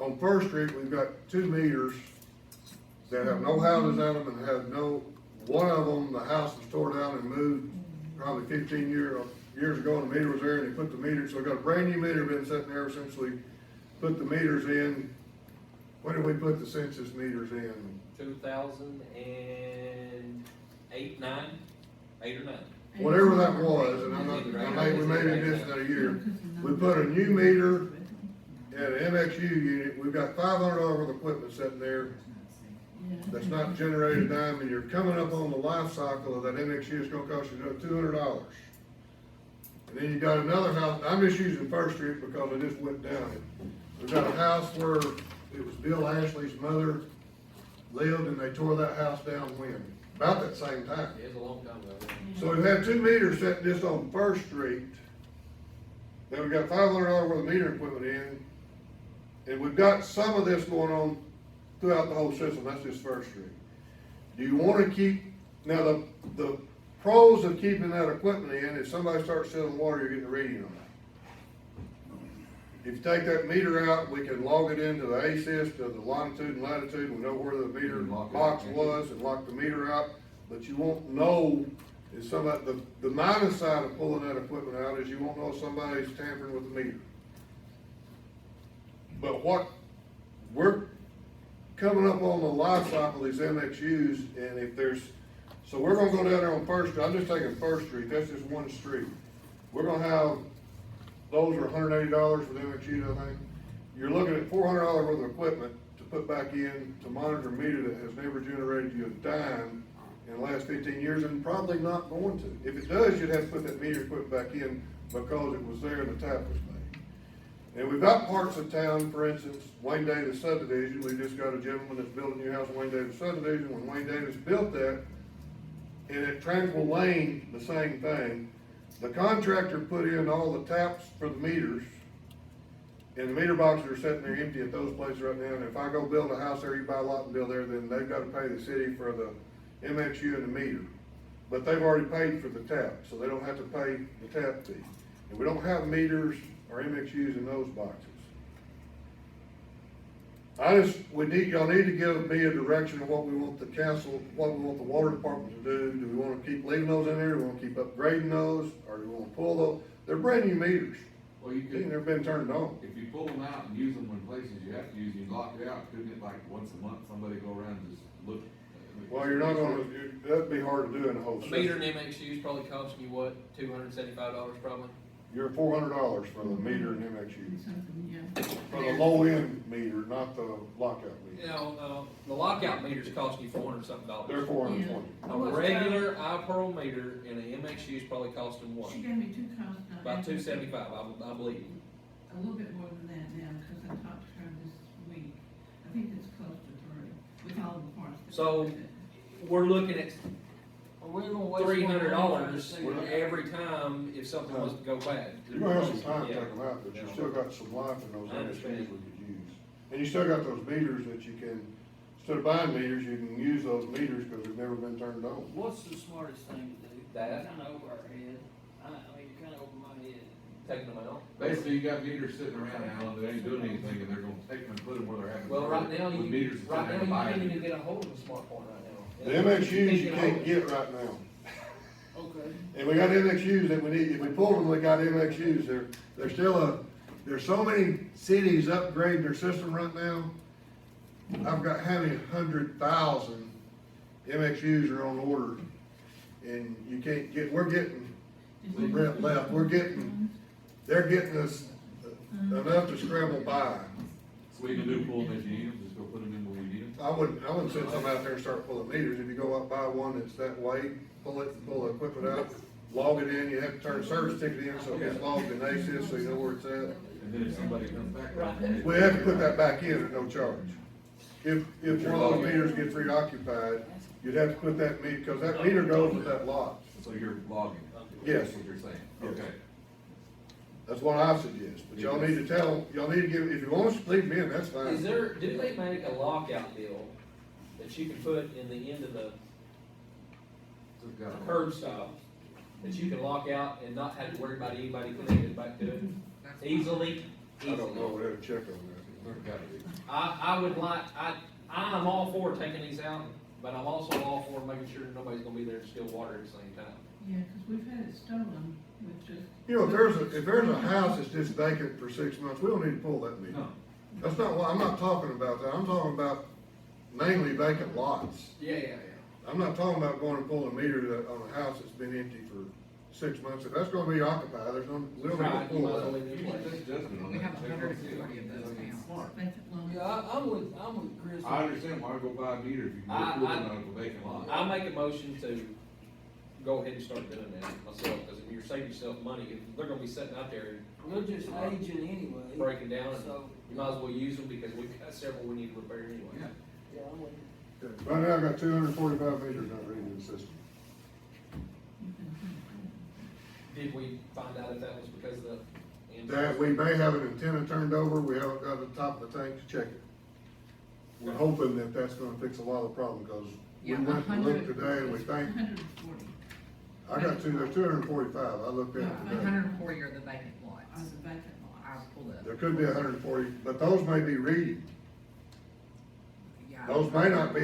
On First Street, we've got 2 meters that have no houses on them and have no, one of them, the house was tore down and moved probably 15 years ago, and the meter was there, and they put the meter, so we got a brand new meter been sitting there since we put the meters in. When did we put the census meters in? 2008, 9, 8 or 9. Whatever that was, and I'm not, we may be missing that a year. We put a new meter and an MXU unit, we've got $500 worth of equipment sitting there that's not generating a dime, and you're coming up on the life cycle of that MXU, it's gonna cost you another $200. And then you got another house, I'm just using First Street because I just went down it. We've got a house where it was Bill Ashley's mother lived, and they tore that house down when? About that same time. It was a long time ago. So we've had 2 meters set just on First Street. Then we've got $500 worth of meter equipment in. And we've got some of this going on throughout the whole system, that's just First Street. Do you wanna keep, now the pros of keeping that equipment in, if somebody starts selling water, you're getting a reading on that. If you take that meter out, we can log it into the ASIS, to the longitude and latitude, we know where the meter box was and lock the meter out, but you won't know if somebody, the minus side of pulling that equipment out is you won't know if somebody's tampering with the meter. But what, we're coming up on the life cycle of these MXUs, and if there's, so we're gonna go down there on First Street, I'm just taking First Street, that's just one street. We're gonna have, those are $180 for the MXUs, I think. You're looking at $400 worth of equipment to put back in to monitor a meter that has never generated you a dime in the last 15 years, and probably not going to. If it does, you'd have to put that meter equipment back in because it was there and the tap was made. And we've got parts of town, for instance, Wayne Davis subdivision, we just got a gentleman that's building a new house in Wayne Davis subdivision. When Wayne Davis built that, and at Tranquil Lane, the same thing, the contractor put in all the taps for the meters, and the meter boxes are sitting there empty at those places right now, and if I go build a house there, you buy a lot and build there, then they've gotta pay the city for the MXU and the meter. But they've already paid for the tap, so they don't have to pay the tap fee. And we don't have meters or MXUs in those boxes. Y'all need to give me a direction of what we want the council, what we want the water department to do. Do we wanna keep leaving those in there? Do we wanna keep upgrading those? Or do we wanna pull those? They're brand new meters. Well, you They've could, never been turned on. if you pull them out and use them in places you have to use, you lock it out, couldn't it, like, once a month, somebody go around and just look? Well, you're not gonna, that'd be hard to do in the whole A meter system. and MXU is probably costing you what, $275 probably? You're $400 for the meter and MXU. Something, yeah. For the low end meter, not the lockout meter. You know, the lockout meter's costing you $400 something. They're $420. A regular iPearl meter and an MXU is probably costing what? She gave me 2 costs. now. About $275, I believe. A little bit more than that now, because I talked to her this week. I think it's close to 3, with all the parts. that So, go with it. We're looking at We're gonna waste $300 $100 every time if something was to go bad. You're gonna have some time to Yeah. take them out, but you still got some life in those I understand. MXUs we could use. And you still got those meters that you can, instead of buying meters, you can use those meters because they've never been turned on. What's the smartest thing to do? That. Kinda over our head. I mean, you're kinda over my head. taking them out. Basically, you got meters sitting around, Alan, that ain't doing anything, and they're gonna take them and put them where they're having. Well, right now, with you, meters that's right in now, there you buying can't even meters. get a hold of a smart point right now. The MXUs you a hold can't of get right now. Okay. And we got MXUs that we need, if we pull them, we got MXUs, there's still there's so many cities upgrading their system right now. I've got how many 100,000 MXUs are on order, and you can't get, we're getting, Brent left, they're getting us enough to scramble by. So we can do pull them as you need them, just go put them in where you need them. I wouldn't send somebody out there and start pulling meters. If you go up by one that's that weight, pull the equipment out, log it in, you have to turn service ticket in, so it gets logged in ACES, so you know where it's at. And then if somebody comes back. We have to put that back in at no charge. If one of those meters gets reoccupied, you'd have to put that meter, because that meter goes with that lot. So you're logging. Yes. That's what you're saying, Yes. okay. That's what I suggest, but y'all need to give, if you want us to leave them in, that's fine. Is there, do they make a lockout deal that you can put in the end of the Just got 'em. curb stop? That you can lock out and not have to worry about anybody connected back to it easily? I don't know, we have to check on There's gotta be. I would like, I'm all for taking these out, but I'm also all for making sure nobody's gonna be there to steal water at the same time. Yeah, cause we've had it stolen, with just. that. You know, if there's a house that's just vacant for 6 months, we don't need to pull that meter. No. That's not what, I'm not talking about that, I'm talking about mainly vacant lots. Yeah. I'm not talking about going and pulling a meter on a house that's been empty for 6 months. If that's gonna be occupied, there's no, we don't need to Right, you pull might as well that. leave it You in can place. take judgment on We that. have Check on 140 it. of those now. Vacant lots. Yeah, I'm with Chris. I understand why I go buy a meter if you can I- go pull it out of a vacant lot. I make a motion to go ahead and start doing that myself, because if you're saving yourself money, if they're gonna be sitting out there We're just aging anyway. breaking down, So, you might as well use them, because we've got several we need to repair anyway. Yeah. yeah, I'm with you. Okay. Right now, I've got 245 meters not reading the system. Did we find out if that was because of the? That, we may have an antenna turned over, we haven't got the top of the tank to check it. We're hoping that that's gonna fix a lot of the problem, because we Yeah, went and looked 100 today and we think, 140 I got there's 245, I looked at it Yeah, today. 140 are the vacant on lots. the vacant lot. I'll pull up. There could be 140, but those may be reading. Yeah. Those may not be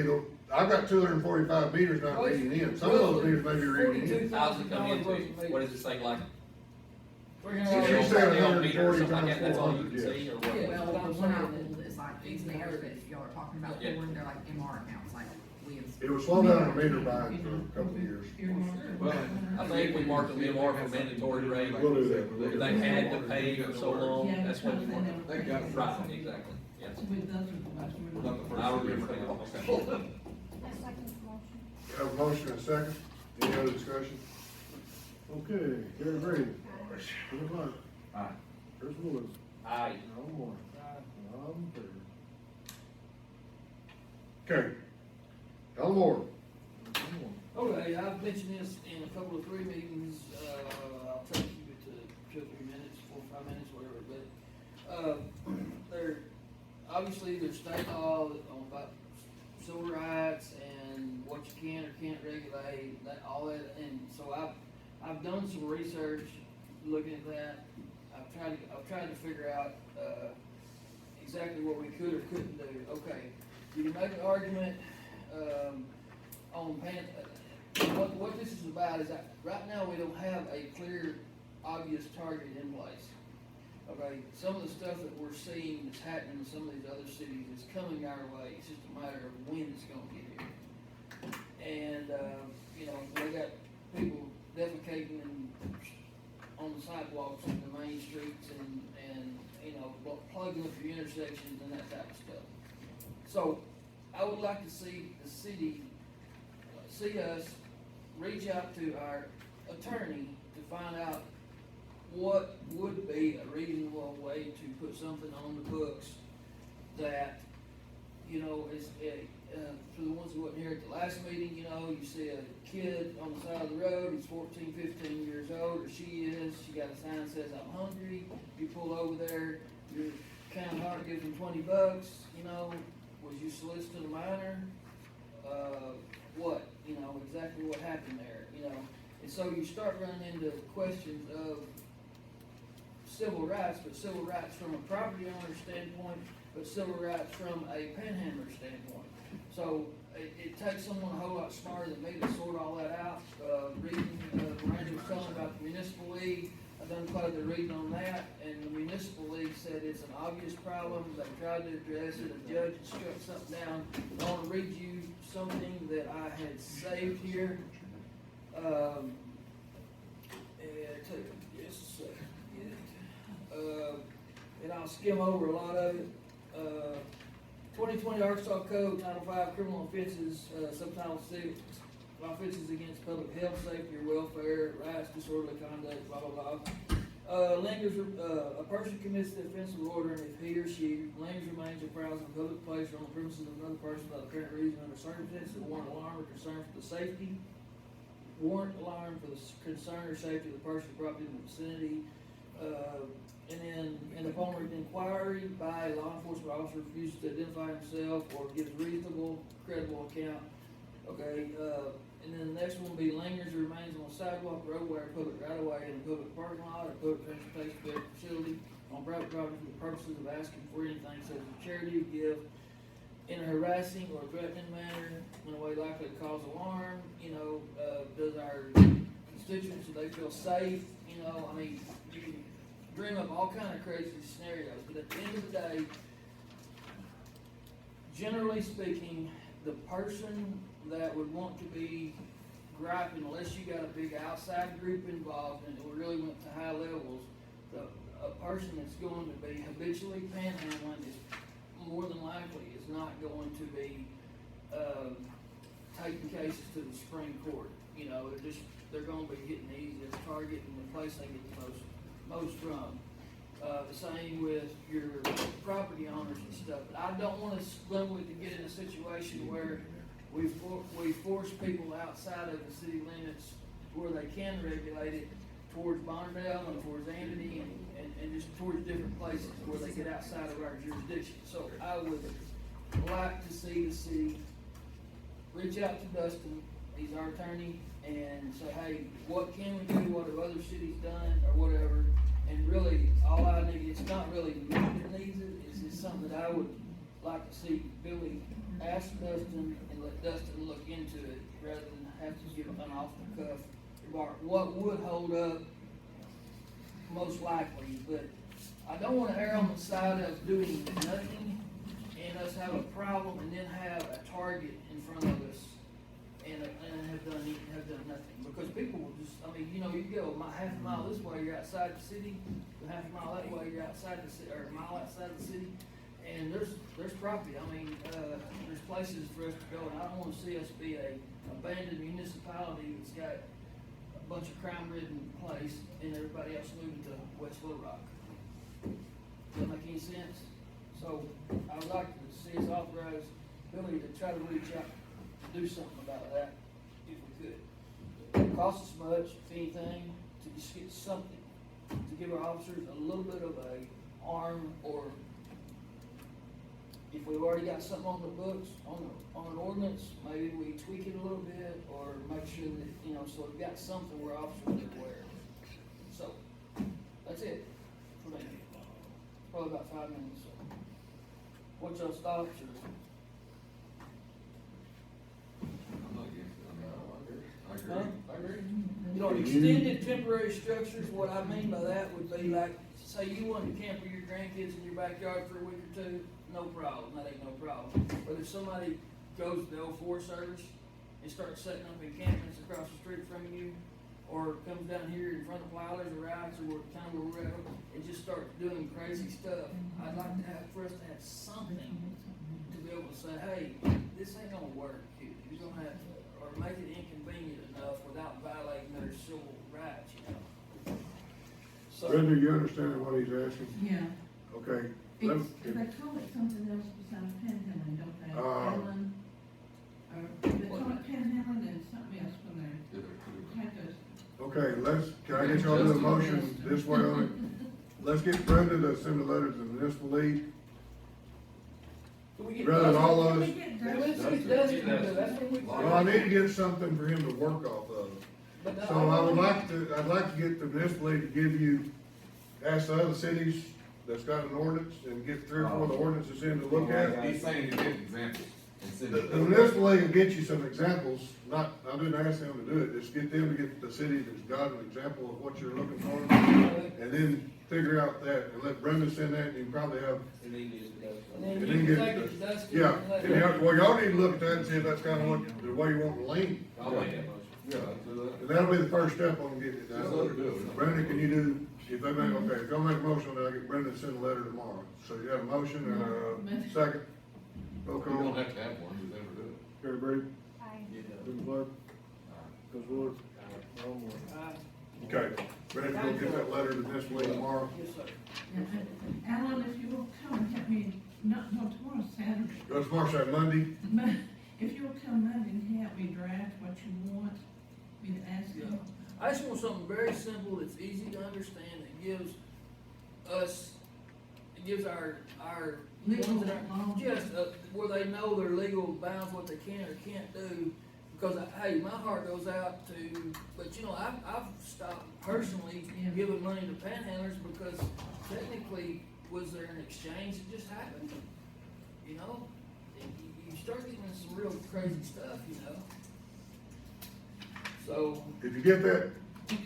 I've got 245 meters not reading in, some of those meters may be reading in. How's it come into, what does it say, like? She said 140 Something like that, times that's all you 400, can see, or what? Yeah. Well, the one I pulled is like these meters that y'all are talking about Yeah. pulling, they're like MR accounts, like Williams. It was slow down our meter buying for a couple of years. Well, I think we marked them MR for mandatory rate. We'll do that. They had to pay for so long, Yeah, that's when you because want. They got it. Right, exactly, yes. With those are the ones we're Not the first. I remember that. Okay. I second the motion. We have a motion and a second, any other discussion? Okay, Gary Brady, Philip Clark, Aye. Chris Lewis, Aye. Al Moore, Rob Taylor. Okay. Alan Moore, Okay, I've mentioned this in a couple of 3 meetings, I'll try to keep it to 2 or 3 minutes, 4 or 5 minutes, whatever, but, there, obviously, there's state law on about civil rights and what you can or can't regulate, that, all that, and so I've done some research looking at that. I've tried to figure out, exactly what we could or couldn't do. Okay, you can make an argument, on what this is about is that right now we don't have a clear, obvious target in place. Okay, some of the stuff that we're seeing that's happening in some of these other cities is coming our way, it's just a matter of when it's gonna get here. And, you know, they got people defecating on the sidewalks in the main streets and, you know, plugging up your intersections and that type of stuff. So, I would like to see the city, see us reach out to our attorney to find out what would be a reasonable way to put something on the books that, you know, is, for the ones who wasn't here at the last meeting, you know, you see a kid on the side of the road, he's 14, 15 years old, or she got a sign that says, "I'm hungry," you pull over there, your kind heart gives them $20, you know, was you soliciting a minor? What, you know, exactly what happened there, you know? And so you start running into questions of civil rights, but civil rights from a property owner standpoint, but civil rights from a panhandler standpoint. So it takes someone a whole lot smarter than me to sort all that out. Reading, Miranda was telling about the municipal league, I've done quite a bit of reading on that, and the municipal league said it's an obvious problem, they tried to address it, a judge had struck something down. I wanna read you something that I had saved here. Take just a second, get it. And I'll skim over a lot of it. 2020 Arkansas Code, Title 5, Criminal Offenses, Subtitle 6, Offenses against public health, safety, or welfare, rights, disorderly conduct, blah, blah, blah. Lingers, a person commits the offense of ordering if he or she lingers, remains, or prowls in a public place or on the premises of another person without apparent reason under circumstances that warrant alarm or concern for the safety, warrant alarm for the concern or safety of the person or property in the vicinity. And upon inquiry by a law enforcement officer refuses to identify himself or gives reasonable, credible account. Okay, and then the next one will be lingers or remains on a sidewalk, roadway, or public right of way in a public parking lot or public transportation facility on private property for the purposes of asking for anything such as charity or gift in a harassing or threatening manner in a way likely to cause alarm. Does our constituents, do they feel safe? You can dream up all kind of crazy scenarios, but at the end of the day, generally speaking, the person that would want to be griping, unless you got a big outside group involved and it really went to high levels, a person that's going to be habitually panhandling is more than likely is not going to be taking cases to the Supreme Court. They're going to be getting the easiest target and the place they get the most from. The same with your property owners and stuff. But I don't want us, Glenwood, to get in a situation where we force people outside of the city limits where they can regulate it towards Bonnerdale and towards Amity and just towards different places where they get outside of our jurisdiction. So I would like to see the city reach out to Dustin, he's our attorney, and say, hey, what can we do, what have other cities done, or whatever. And really, all I need, it's not really me that needs it, it's just something that I would like to see Billy ask Dustin and let Dustin look into it, rather than have to give an off-the-cuff remark. What would hold up, most likely, but I don't wanna err on the side of doing nothing and us have a problem and then have a target in front of us and have done nothing. Because people will just, you go half a mile this way, you're outside the city, half a mile that way, you're outside the city, or a mile outside the city. And there's property, there's places for us to go, and I don't wanna see us be a abandoned municipality that's got a bunch of crime-ridden place and everybody else moving to West Little Rock. Does that make any sense? So, I would like to see us authorize Billy to try to reach out, to do something about that, if we could. It won't cost us much, if anything, to just get something, to give our officers a little bit of a arm, or if we've already got something on the books, on an ordinance, maybe we tweak it a little bit, or make sure that, so we've got something where officers are aware. So, that's it for me. Probably about 5 minutes, so. What's your thoughts, or? I'm not against it, I Huh? agree. I agree. Extended temporary structures, what I mean by that would be like, say you wanted to camp with your grandkids in your backyard for a week or two, no problem, that ain't no problem. But if somebody goes to the L4 service and starts setting up encampments across the street from you, or comes down here in front of Plowers or Rides or kind of where we're at, and just starts doing crazy stuff, I'd like for us to have something to be able to say, hey, this ain't gonna work, kid. You're gonna have to, or make it inconvenient enough without violating their civil rights, So, Brenda, you understand what he's asking? Yeah. Okay. They call it something else besides panhandling, don't they? Handling, or they call it panhandling and something else when they take those. Okay, can I get y'all to do a motion this way on it? Let's get Brenda to send a letter to the municipal league. can we get Rather than all Dustin? of us. Let's get Dustin, because that's what we. Well, I need to get something for him to work off of. But no, So I'd like to get the municipal league to give you, ask the other cities that's got an ordinance and get 3 or 4 of the ordinances in to look at. He's saying you get examples and send The it. the municipal league will get you some examples, not, I didn't ask them to do it, just get them to get the city that's got an example of what you're looking for. And then figure out that, and let Brenda send that, and you probably have, And then use it. And then and you then can get, take it to Dustin. yeah, and let and well, y'all need to look at that and see if that's kinda what, the way you want to lean. I'll make that motion. Yeah, do that. And that'll be the first step on getting it Just let her done. do it. Brenda, can you do, if they make, okay, if y'all make a motion, then I'll get Brenda to send a letter tomorrow. So you have a motion and a second? Roll You don't call. have to have one, just ever do it. Terry Brady, Aye. Jim Clark, Chris Ward, Al Moore. Okay, Brenda, go get that letter to this week tomorrow. Yes, sir. Alan, if you will come and help me, not tomorrow, Saturday, Go to March that Monday. but if you'll come Monday and help me draft what you want me to ask Yeah. you. I just want something very simple, that's easy to understand, that gives us, it gives our Legal ones that are, law. just, where they know their legal bounds, what they can or can't do. Because, hey, my heart goes out to, but you know, I've stopped personally Yeah. giving money to panhandlers because technically, was there an exchange that just happened? You know, and you start getting into some real crazy stuff, you know? So, If you get that,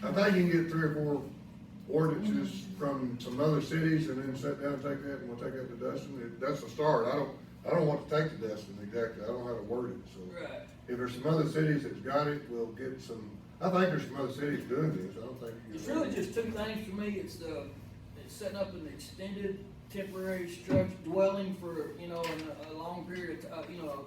I think you can get 3 or 4 ordinances from some other cities and then sit down and take that, and we'll take that to Dustin. That's the start. I don't want to take to Dustin exactly. I don't know how to word it, so. right. If there's some other cities that's got it, we'll get some, I think there's some other cities doing this. I don't think. It's really just 2 things for me, it's setting up an extended temporary structure, dwelling for, you know, in a long period of, you know,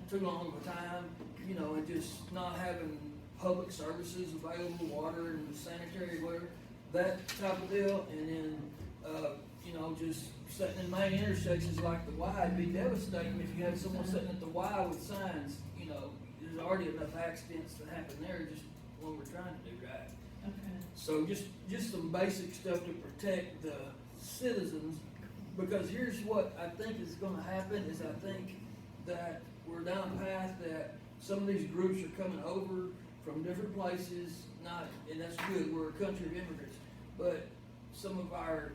too long of a time, you know, and just not having public services available, water and sanitary, whatever, that type of deal, and then, you know, just sitting in main intersections like the Y, it'd be devastating if you had someone sitting at the Y with signs, you know, there's already enough accidents that happen there, just when we're trying to do right. Okay. So just some basic stuff to protect the citizens, because here's what I think is gonna happen, is I think that we're down a path that some of these groups are coming over from different places, not, and that's good, we're a country of immigrants, but some of our,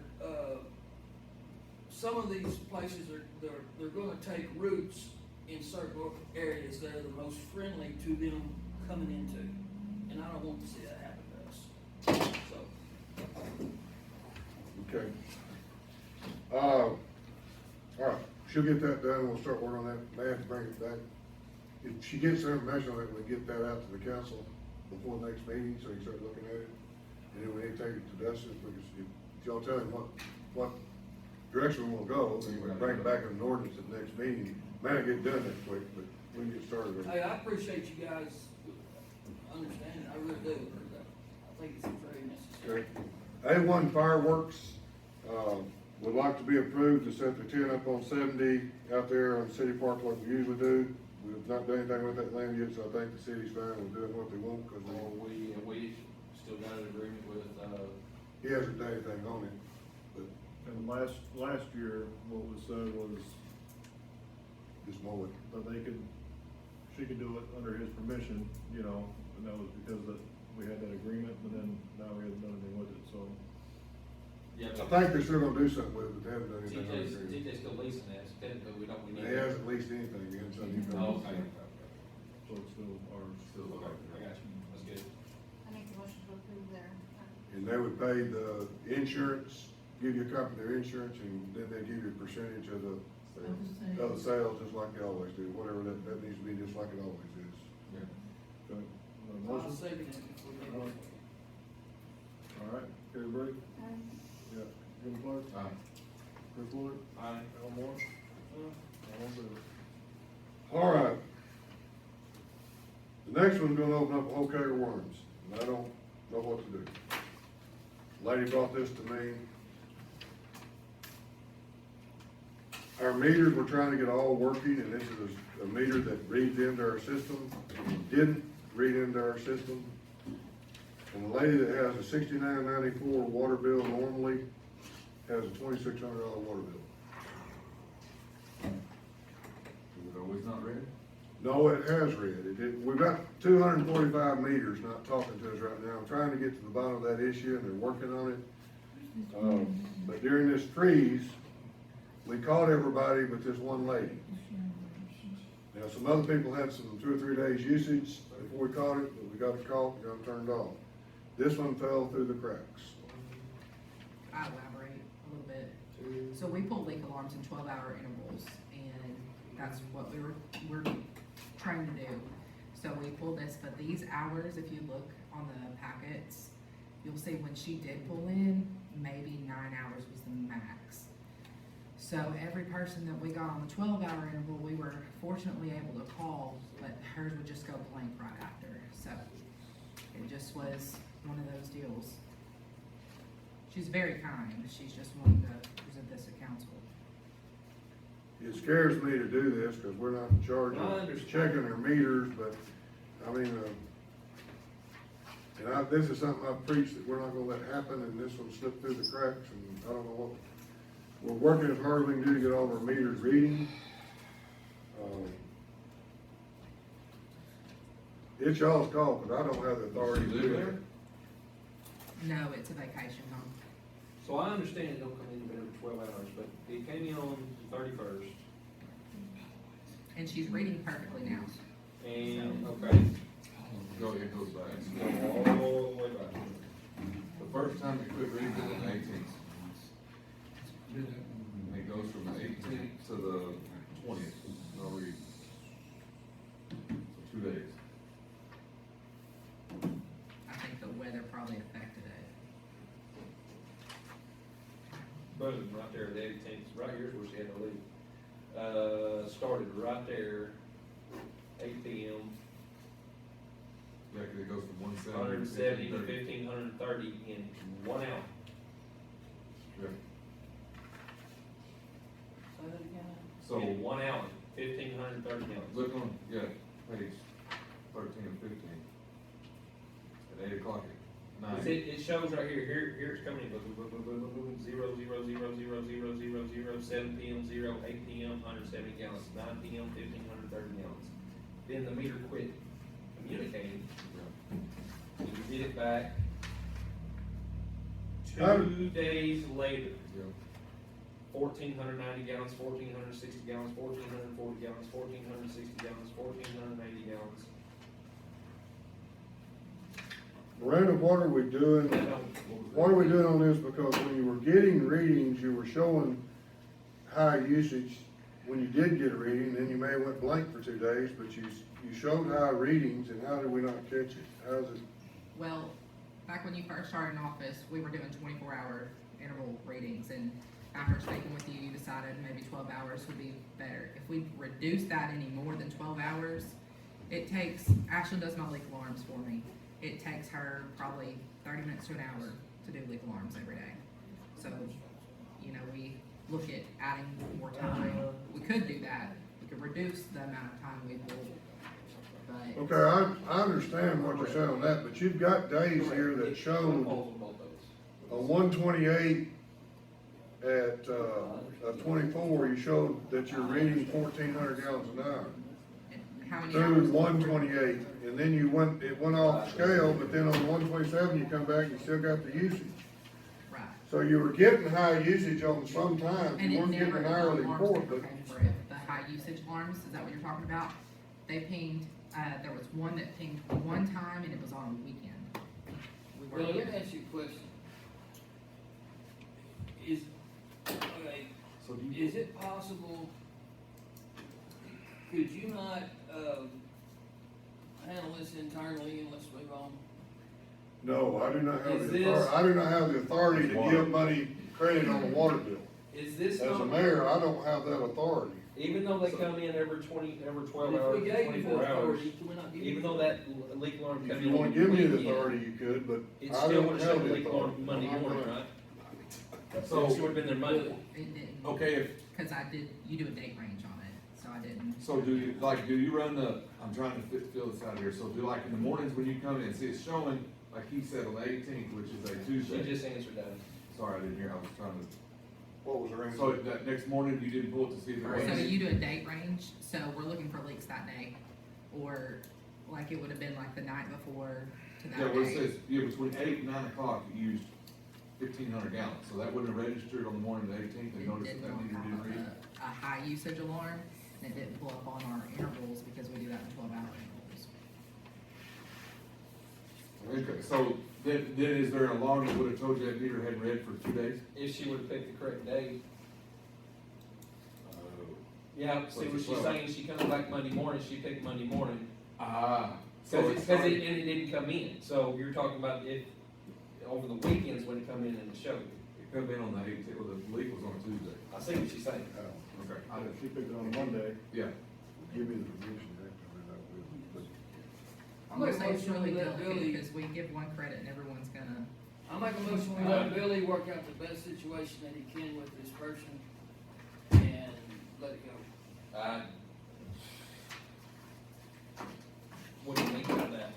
some of these places they're gonna take roots in certain areas that are the most friendly to them coming into, and I don't want to see that happen to us, so. Okay. All right, she'll get that done, we'll start working on that, they have to bring it back. If she gets her information on it, we'll get that out to the council before the next meeting, so you start looking at it. And then we need to take it to Dustin, because if y'all tell him what direction we wanna go, then we can bring it back in an ordinance at the next meeting. May not get done that quick, but we can get started. Hey, I appreciate you guys understanding, I really do, I think it's very necessary. Okay. A1 fireworks, would like to be approved to set the tent up on 70 out there on City Park like we usually do. We've not done anything with that land yet, so I think the city's fine with doing what they want, because We still got an agreement with, he hasn't done anything on it. But And last year, what was said was just mow it. that she could do it under his permission, you know, and that was because that we had that agreement, but then now we haven't done anything with it, so. yeah, I think they're still gonna do something with it, but they haven't done anything on it. TJ's still leasing that, so technically we need. He hasn't leased anything yet, so he's Oh, gonna. okay. So it's still ours. Still Okay, okay. I got you, that's good. I make the motion to approve their, And they would pay the insurance, give you a copy of their insurance, and then they give you a percentage of the sales, just like they always do, whatever that needs to be, just like it always is. Okay. I'll Motion? second it if we need it. All right, Terry Brady, aye. yeah, Jim Clark, Aye. Chris Ward, Aye. Al Moore, all in favor. All right. The next one's gonna open up a whole keg of worms, and I don't know what to do. Lady brought this to me. Our meters, we're trying to get all working, and this is a meter that reads into our system, didn't read into our system. And the lady that has a $69.94 water bill normally has a $2,600 water bill. Is it always not ready? No, it has read. We've got 245 meters not talking to us right now. I'm trying to get to the bottom of that issue, and they're working on it. But during this freeze, we caught everybody but this one lady. Now, some other people had some 2 or 3 days usage before we caught it, but we got it caught, got it turned off. This one fell through the cracks. I'll elaborate a little bit. So we pull leak alarms in 12-hour intervals, and that's what we're trying to do. So we pull this, but these hours, if you look on the packets, you'll see when she did pull in, maybe 9 hours was the max. So every person that we got on the 12-hour interval, we were fortunately able to call, but hers would just go blank right after. So it just was one of those deals. She's very kind, she's just wanting to present this to council. It scares me to do this, because we're not in charge I of understand. checking their meters, but, I mean, this is something I've preached that we're not gonna let happen, and this one slipped through the cracks, and I don't know what. We're working as hard as we can do to get all of our meters reading. It's y'all's call, because I don't have the authority to do Live it. No, it's a vacation home. So I understand it don't come in every 12 hours, but it came in on the 31st, And she's reading perfectly now. and, okay, It goes back. all the way back. The first time you quit reading was the 18th. It goes from the 18th to the 20th, no read. So 2 days. I think the weather probably affected it. Boom, right there, the 18th, right here's where she had to leave. Started right there, 8 p.m., Yeah, 'cause it goes from 170 to 170 1530 in 1 hour. Yeah. Say that again. So, In 1 hour, 1530 gallons. look on, yeah, page 13 and 15. At 8 o'clock at night. It shows right here it's coming in, boom, boom, boom, boom, boom, boom, 0, 0, 0, 0, 0, 0, 0, 7 p.m., 0, 8 p.m., 170 gallons, 9 p.m., 1530 gallons. Then the meter quit communicating. You get it back 2 days later. Yeah. 1,490 gallons, 1,460 gallons, 1,440 gallons, 1,460 gallons, 1,480 gallons. Miranda, what are we doing? What are we doing on this? Because when you were getting readings, you were showing high usage when you did get a reading, then you may have went blank for 2 days, but you showed high readings, and how did we not catch it? How's it? Well, back when you first started in office, we were doing 24-hour interval readings, and after speaking with you, you decided maybe 12 hours would be better. If we reduce that any more than 12 hours, it takes, Ashley does my leak alarms for me. It takes her probably 30 minutes to an hour to do leak alarms every day. So, you know, we look at adding more time. We could do that. We could reduce the amount of time we pull. But Okay, I understand what you're saying on that, but you've got days here that showed Falls on both those. a 128 at, 24, you showed that you're reading 1,400 gallons an hour. how many Through hours? 128, and then it went off scale, but then on 127, you come back, you still got the usage. Right. So you were getting high usage on some times, And you it weren't getting never, an hourly alarms report, never but came through. The high usage alarms, is that what you're talking about? They pinged, there was one that pinged one time and it was on a weekend. We Well, were let me ask you a question. Okay, So do you? is it possible, could you not, handle this internally and let's move on? no, I do not have Is the this- authority, I do not have the authority to give money credit on a water bill. Is this As a not, mayor, I don't have that authority. even though they come in every 12 If hours, we gave you the 24 hours, authority, can we not give you? even though that leak alarm comes in. If you wanna give me the weekend, authority, you could, but it I still don't would've have showed the leak alarm authority. Monday I'm not morning, gonna- right? So- It would've been their Monday. It didn't, Okay, cause you do a date range on it, so I didn't. so do you run the, I'm trying to fill this out here, so do like in the mornings when you come in, see it's showing, like he said, on the 18th, which is a She Tuesday. just answered that. Sorry, I didn't hear, I was trying to, What was the range? so that next morning you didn't pull it to see if it was? So you do a date range, so we're looking for leaks that day. or like it would have been like the night before to that Yeah, well, it day. says, yeah, between 8 and 9 o'clock, you used 1,500 gallons, so that wouldn't have registered on the morning of the 18th, and It noticed did that not needed to have be read. a high usage alarm, and it didn't pull up on our intervals because we do that in 12-hour intervals. Okay, so then is there an alarm that would have told you that meter hadn't read for 2 days? If she would've picked the correct day, Oh. yeah, see what she's saying, she comes back Monday morning, she picked Monday morning. Ah. Cause So it, it's cause it, and it didn't come in, so you're talking about it, over the weekends when it come in and it showed. It could have been on the 18th, well, the leak was on Tuesday. I see what she's saying. Okay. If she picked it on Monday, Yeah. Give me the permission, I mean, I will, but I make a So it's motion really we let guilty, Billy, because we give one credit and everyone's gonna, I make a motion we let Billy work out the best situation that he can with this person and let it go. What do you think about that?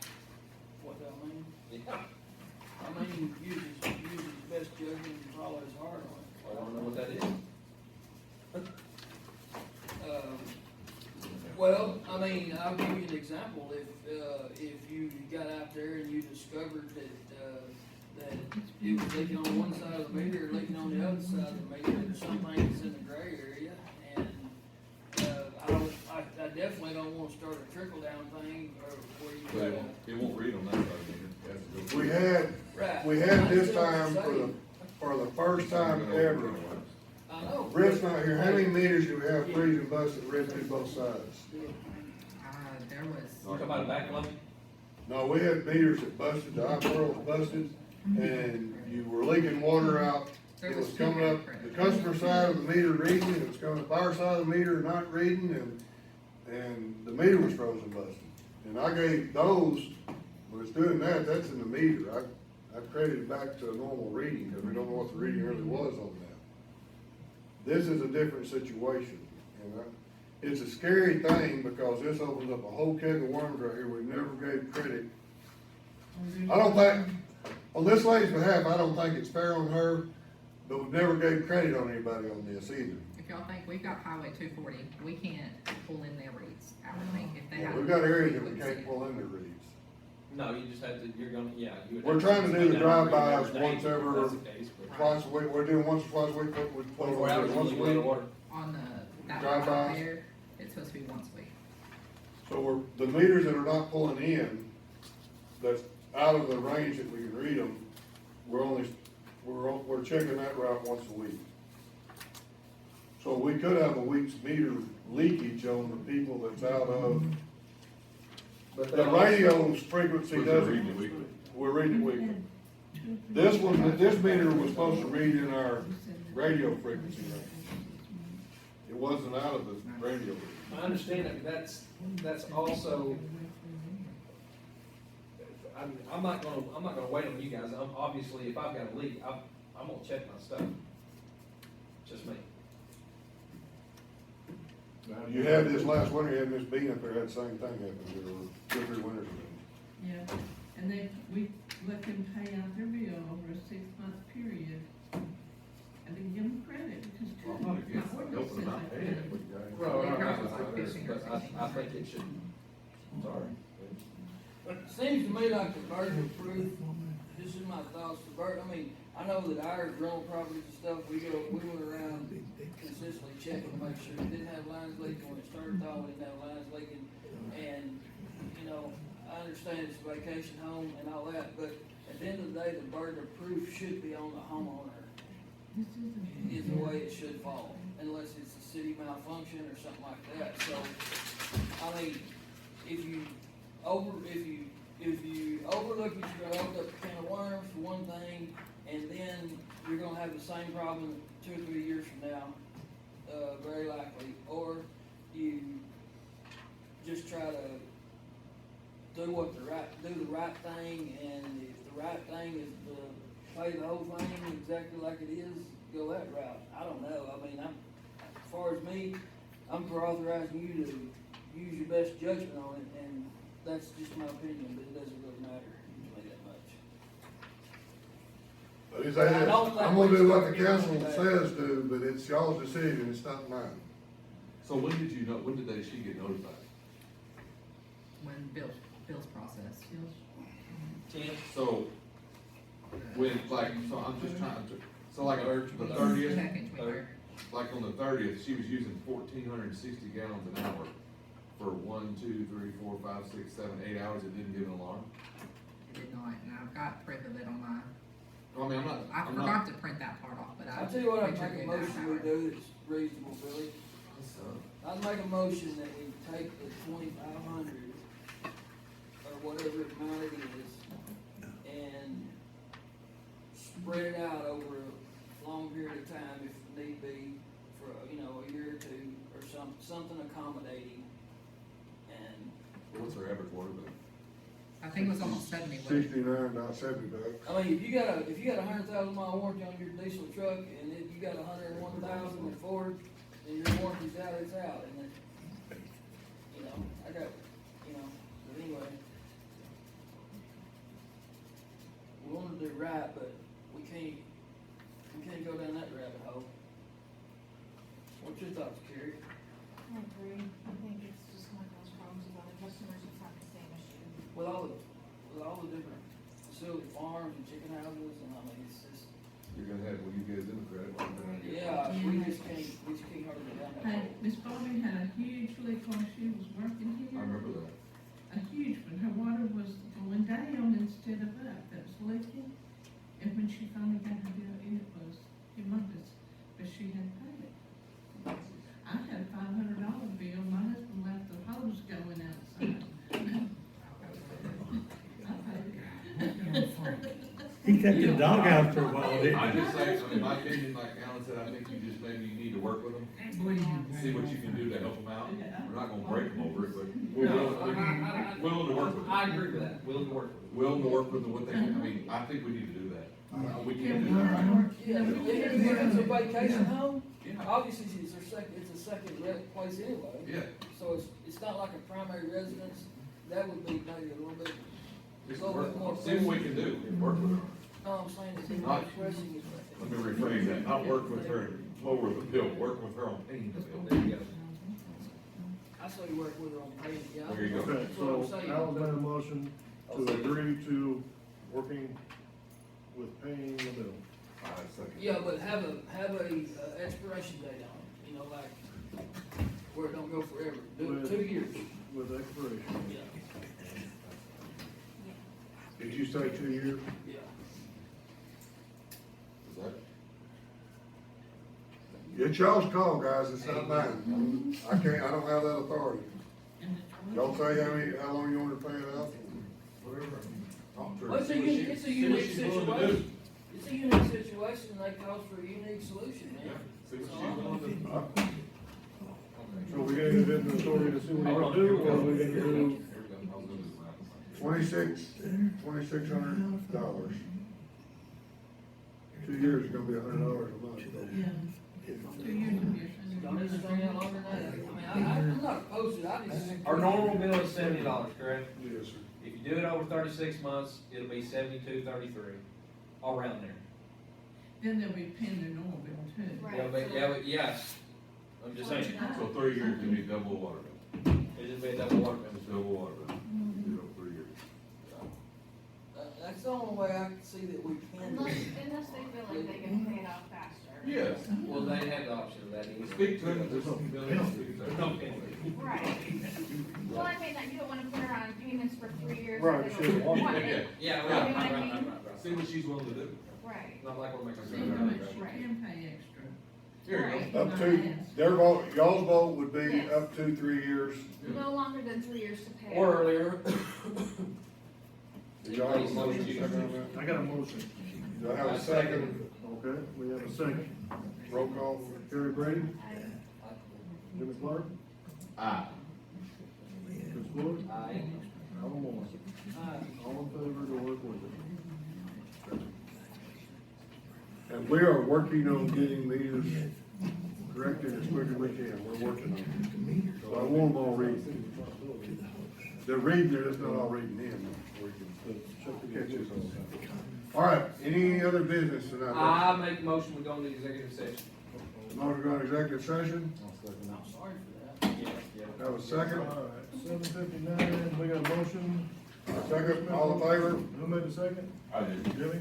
What do I mean? Yeah, I mean, use his best judgment and follow his heart on it. I don't know what that is. Well, I mean, I'll give you an example. If you got out there and you discovered that it was leaking on one side of the meter, or leaking on the other side of the meter, there's some things in the gray area, and, I definitely don't wanna start a trickle down thing, or where you But gotta. it won't read on that side of the meter. It has to go. we had, Right. we had this That's what I'm time for the first time ever. I know. Brett's not here, how many meters do we have freezing busted, red through both sides? there was, You talking about a back line? No, we had meters that busted, the eye pearl was busted, and you were leaking water out. there It was was two coming up, credits. the customer side of the meter reading, it was coming up our side of the meter not reading, and the meter was frozen busted. And I gave those, when it's doing that, that's in the meter, I credited back to a normal reading, cause we don't know what the reading really was on that. This is a different situation, and it's a scary thing, because this opens up a whole keg of worms right here, we never gave credit. I don't think, on this lady's behalf, I don't think it's fair on her, but we never gave credit on anybody on this either. If y'all think we've got Highway 240, we can't pull in their reads hourly. If they had. We've got areas that we wouldn't see can't it. pull in the reads. No, you just have to, you're gonna, yeah. you would We're have trying to do the sit down and read drive-bys every day once if every- that's the case, but Twice a week, we're doing once or twice a week, but we're 24 hours, once a you week. water. On that Drive one out bys. there, it's supposed to be once a week. So the meters that are not pulling in, that's out of the range that we can read them, we're checking that route once a week. So we could have a week's meter leakage on the people that's out of, But the that also- radio's frequency But they're doesn't. reading it weekly. We're reading it weekly. This meter was supposed to read in our radio frequency range. It wasn't out of the radio. I understand that, but that's also, I'm not gonna wait on you guys, obviously, if I've got a leak, I'm gonna check my stuff. Just me. You had this last winter, you had Miss Bean up there, had the same thing happen, there were 2 or 3 winters ago. Yeah, and we let them pay out their bill over a 6-month period. I didn't give them credit because. Well, I'm not against my helping ordinance them says out I paying can. it. Well, Yeah, I it's like 15 or but I think it should, sorry. It seems to me like the burden of proof, this is my thoughts, the burden, I mean, I know that our rental properties and stuff, we went around consistently checking to make sure it didn't have lines leaking. When it started thawing, we didn't have lines leaking. And, you know, I understand it's a vacation home and all that, but at the end of the day, the burden of proof should be on the homeowner. Is the way it should fall, unless it's a city malfunction or something like that. So, I mean, if you overlook it, you're gonna open up a can of worms for one thing, and then you're gonna have the same problem 2 or 3 years from now, very likely. Or you just try to do the right thing, and if the right thing is to play the whole thing exactly like it is, go that route. I don't know, I mean, as far as me, I'm for authorizing you to use your best judgment on it, and that's just my opinion, but it doesn't really matter to me that much. But he said, I don't think I'm gonna do what the we council start says do, but it's y'all's decision, it's not mine. So when did she get notified? when bills processed. Tim, So, when, like, so I'm just trying to, so like, the 30th, Second, 23rd. like on the 30th, she was using 1,460 gallons an hour for 1, 2, 3, 4, 5, 6, 7, 8 hours. It didn't give an alarm. It did not, and I've got proof of it on my, I mean, I I'm forgot to print that part off, but I. I'll tell you what, I'd printed make a it that motion we hour. do that's reasonable, Billy. I'd make a motion that we take the 2,500, or whatever amount it is, and spread it out over a long period of time if need be, for, you know, a year or two, or something accommodating. And, What's her average water bill? I think it was almost 70, wasn't it? 69, not 70 bucks. I mean, if you got a 100,000 mile warranty on your diesel truck, and if you got 101,000 at Ford, and your warranty's out, it's out, and then, you know, I got, you know, but anyway. We wanna do right, but we can't go down that rabbit hole. What's your thoughts, Kerry? I agree. I think it's just one of those problems with other customers that's have the same issue. With all the different facility farms and chicken houses, and I mean, it's just, You're gonna have, well, you guys Democrat, I'm gonna get. yeah, we just can't hardly go down that Hey, hole. Miss Bobby had a huge leak while she was working here. I remember that. A huge one. Her water was going down instead of up. That was leaking. And when she finally got her bill, it was humongous, but she had paid it. I had a $500 bill. My husband left the hose going outside. I paid it. He kept the dog out for a while, didn't I he? just say, I mean, my opinion, like Alan said, I think you just, maybe you need to work with them, see what you can do to help them out. We're not gonna break them over it, but we're willing to work with them. I agree with that, willing to work with it. Willing to work with them, what they can, I mean, I think we need to do that. We can do that, right? Yeah, if it's a vacation home, Yeah. obviously it's a second place anyway. Yeah. So it's not like a primary residence, that would be maybe a little bit, Just little work, bit more. see what we can do, and work with them. No, I'm saying it's Not- not pressing is. Let me rephrase that, not work with her and lower the bill, work with her on paying the bill. There you go. I say you work with her on paying, yeah. There you go. Okay, That's what I'm so saying. Alan made a motion to agree to working with paying the bill. I second. Yeah, but have a expiration date on it, you know, like, where it don't go forever, do it With- 2 years, With expiration. yeah, Did you say 2 years? yeah. Is that? It's y'all's call, guys, it's not mine. I don't have that authority. Y'all say how long you want to pay it out? Whatever. Talk to her. Well, it's a See what she- unique see what she's willing to do. situation, it's a unique situation, and they call for a unique solution, Yeah, man. see what she's willing to do. So we gonna give it the authority to see what we can do, or we gonna do? Here we go. I was gonna do the math. $2,600. 2 years is gonna be $100 a month. Yeah. 2 years of your. Don't need to stay out longer than that, I mean, I'm not opposed to it, I just. Our normal bill is $70, correct? Yes, sir. If you do it over 36 months, it'll be 72.33, all around there. Then they'll be paying their normal bill too. Right. Yeah, but yes, I'm just saying, So 3 years, you need double water bill. it'll just be a double water bill. It's double water bill. You know, 3 years. That's the only way I can see that we can do Unless, it. unless they feel like they can pay it off faster. Yes. Well, they have the option of that. Speak to them, there's no penalty. There's no penalty. Right. Well, I mean, you don't wanna put her on payments for 3 years. Right, if she they doesn't don't want want it. it. Yeah, You right, know what I right, mean? right. See what she's willing to do. Right. Not like we're making. See how much she can pay extra. Here you go. Up to, their vote, y'all's vote would be Yes. up to 3 years. No longer than 3 years to pay. Or earlier. Do y'all have a motion second on that? I got a motion. Do I have a second? Okay, we have a second. Roll call? Terry Brady, I- Jimmy Clark, Aye. Chris Floyd, Aye. Alan Moore. All in favor to work with it. And we are working on getting these corrected as quick as we can. We're working on it. So I want them all reading. They're reading, they're just not all reading in. Check the Catches catches. All right, any other business tonight? I make a motion, we go into executive session. Motion to go to executive session? I'm sorry for that. Yeah, yeah. Have a second? All right, 7:59, we got a motion. Second, all in favor? Who made the second? I did. Jimmy?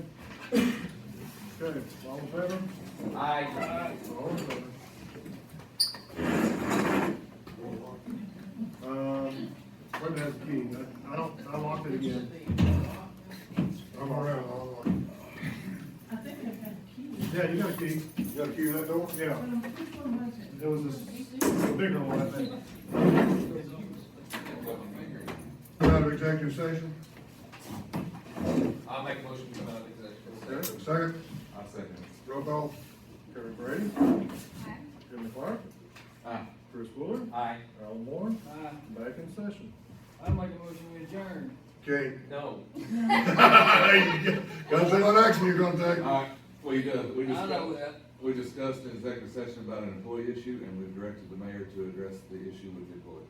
Okay, all in favor? Aye. All in favor. Brenda has the key, I locked it again. I'm around, I think I've got a key. Yeah, you got a key, You got a key to that door? yeah, Which one was it? it was this, bigger one, I think. Come out of executive session? I'll make a motion to come out of executive session. Second, I second. roll call. Terry Brady, Jimmy Clark, Aye. Chris Fuller, Aye. Alan Moore, Aye. back in session. I make a motion we adjourn. Okay. No. Gotta say what action you're gonna take. We I know that. we discussed in executive session about an employee issue, and we've directed the mayor to address the issue with the employee.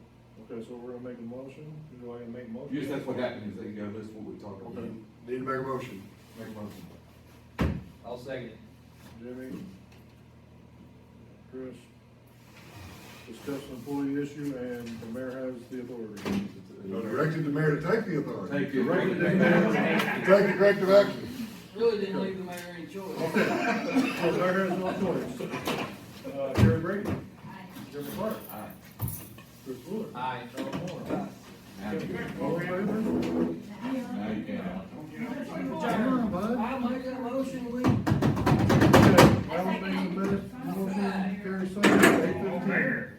Okay, so we're gonna make a motion, do I make a motion? Yes, that's what happened, is that you gotta list what we talked about. Okay. Need to make a motion. Make a motion. I'll second it. Jimmy, Chris, discuss an employee issue, and the mayor has the authority. No, directed the mayor to take the authority. Take it. Directed the Take mayor. the corrective action. Really didn't leave the mayor any choice. So the mayor has no choice. Terry Brady, Jimmy Clark, Aye. Chris Fuller, Aye. Alan Moore. Now you can. All in favor? Now you can. Come on, bud. I make that motion we. Okay, Alan makes a minute, motion, Terry second, 8:15. Mayor.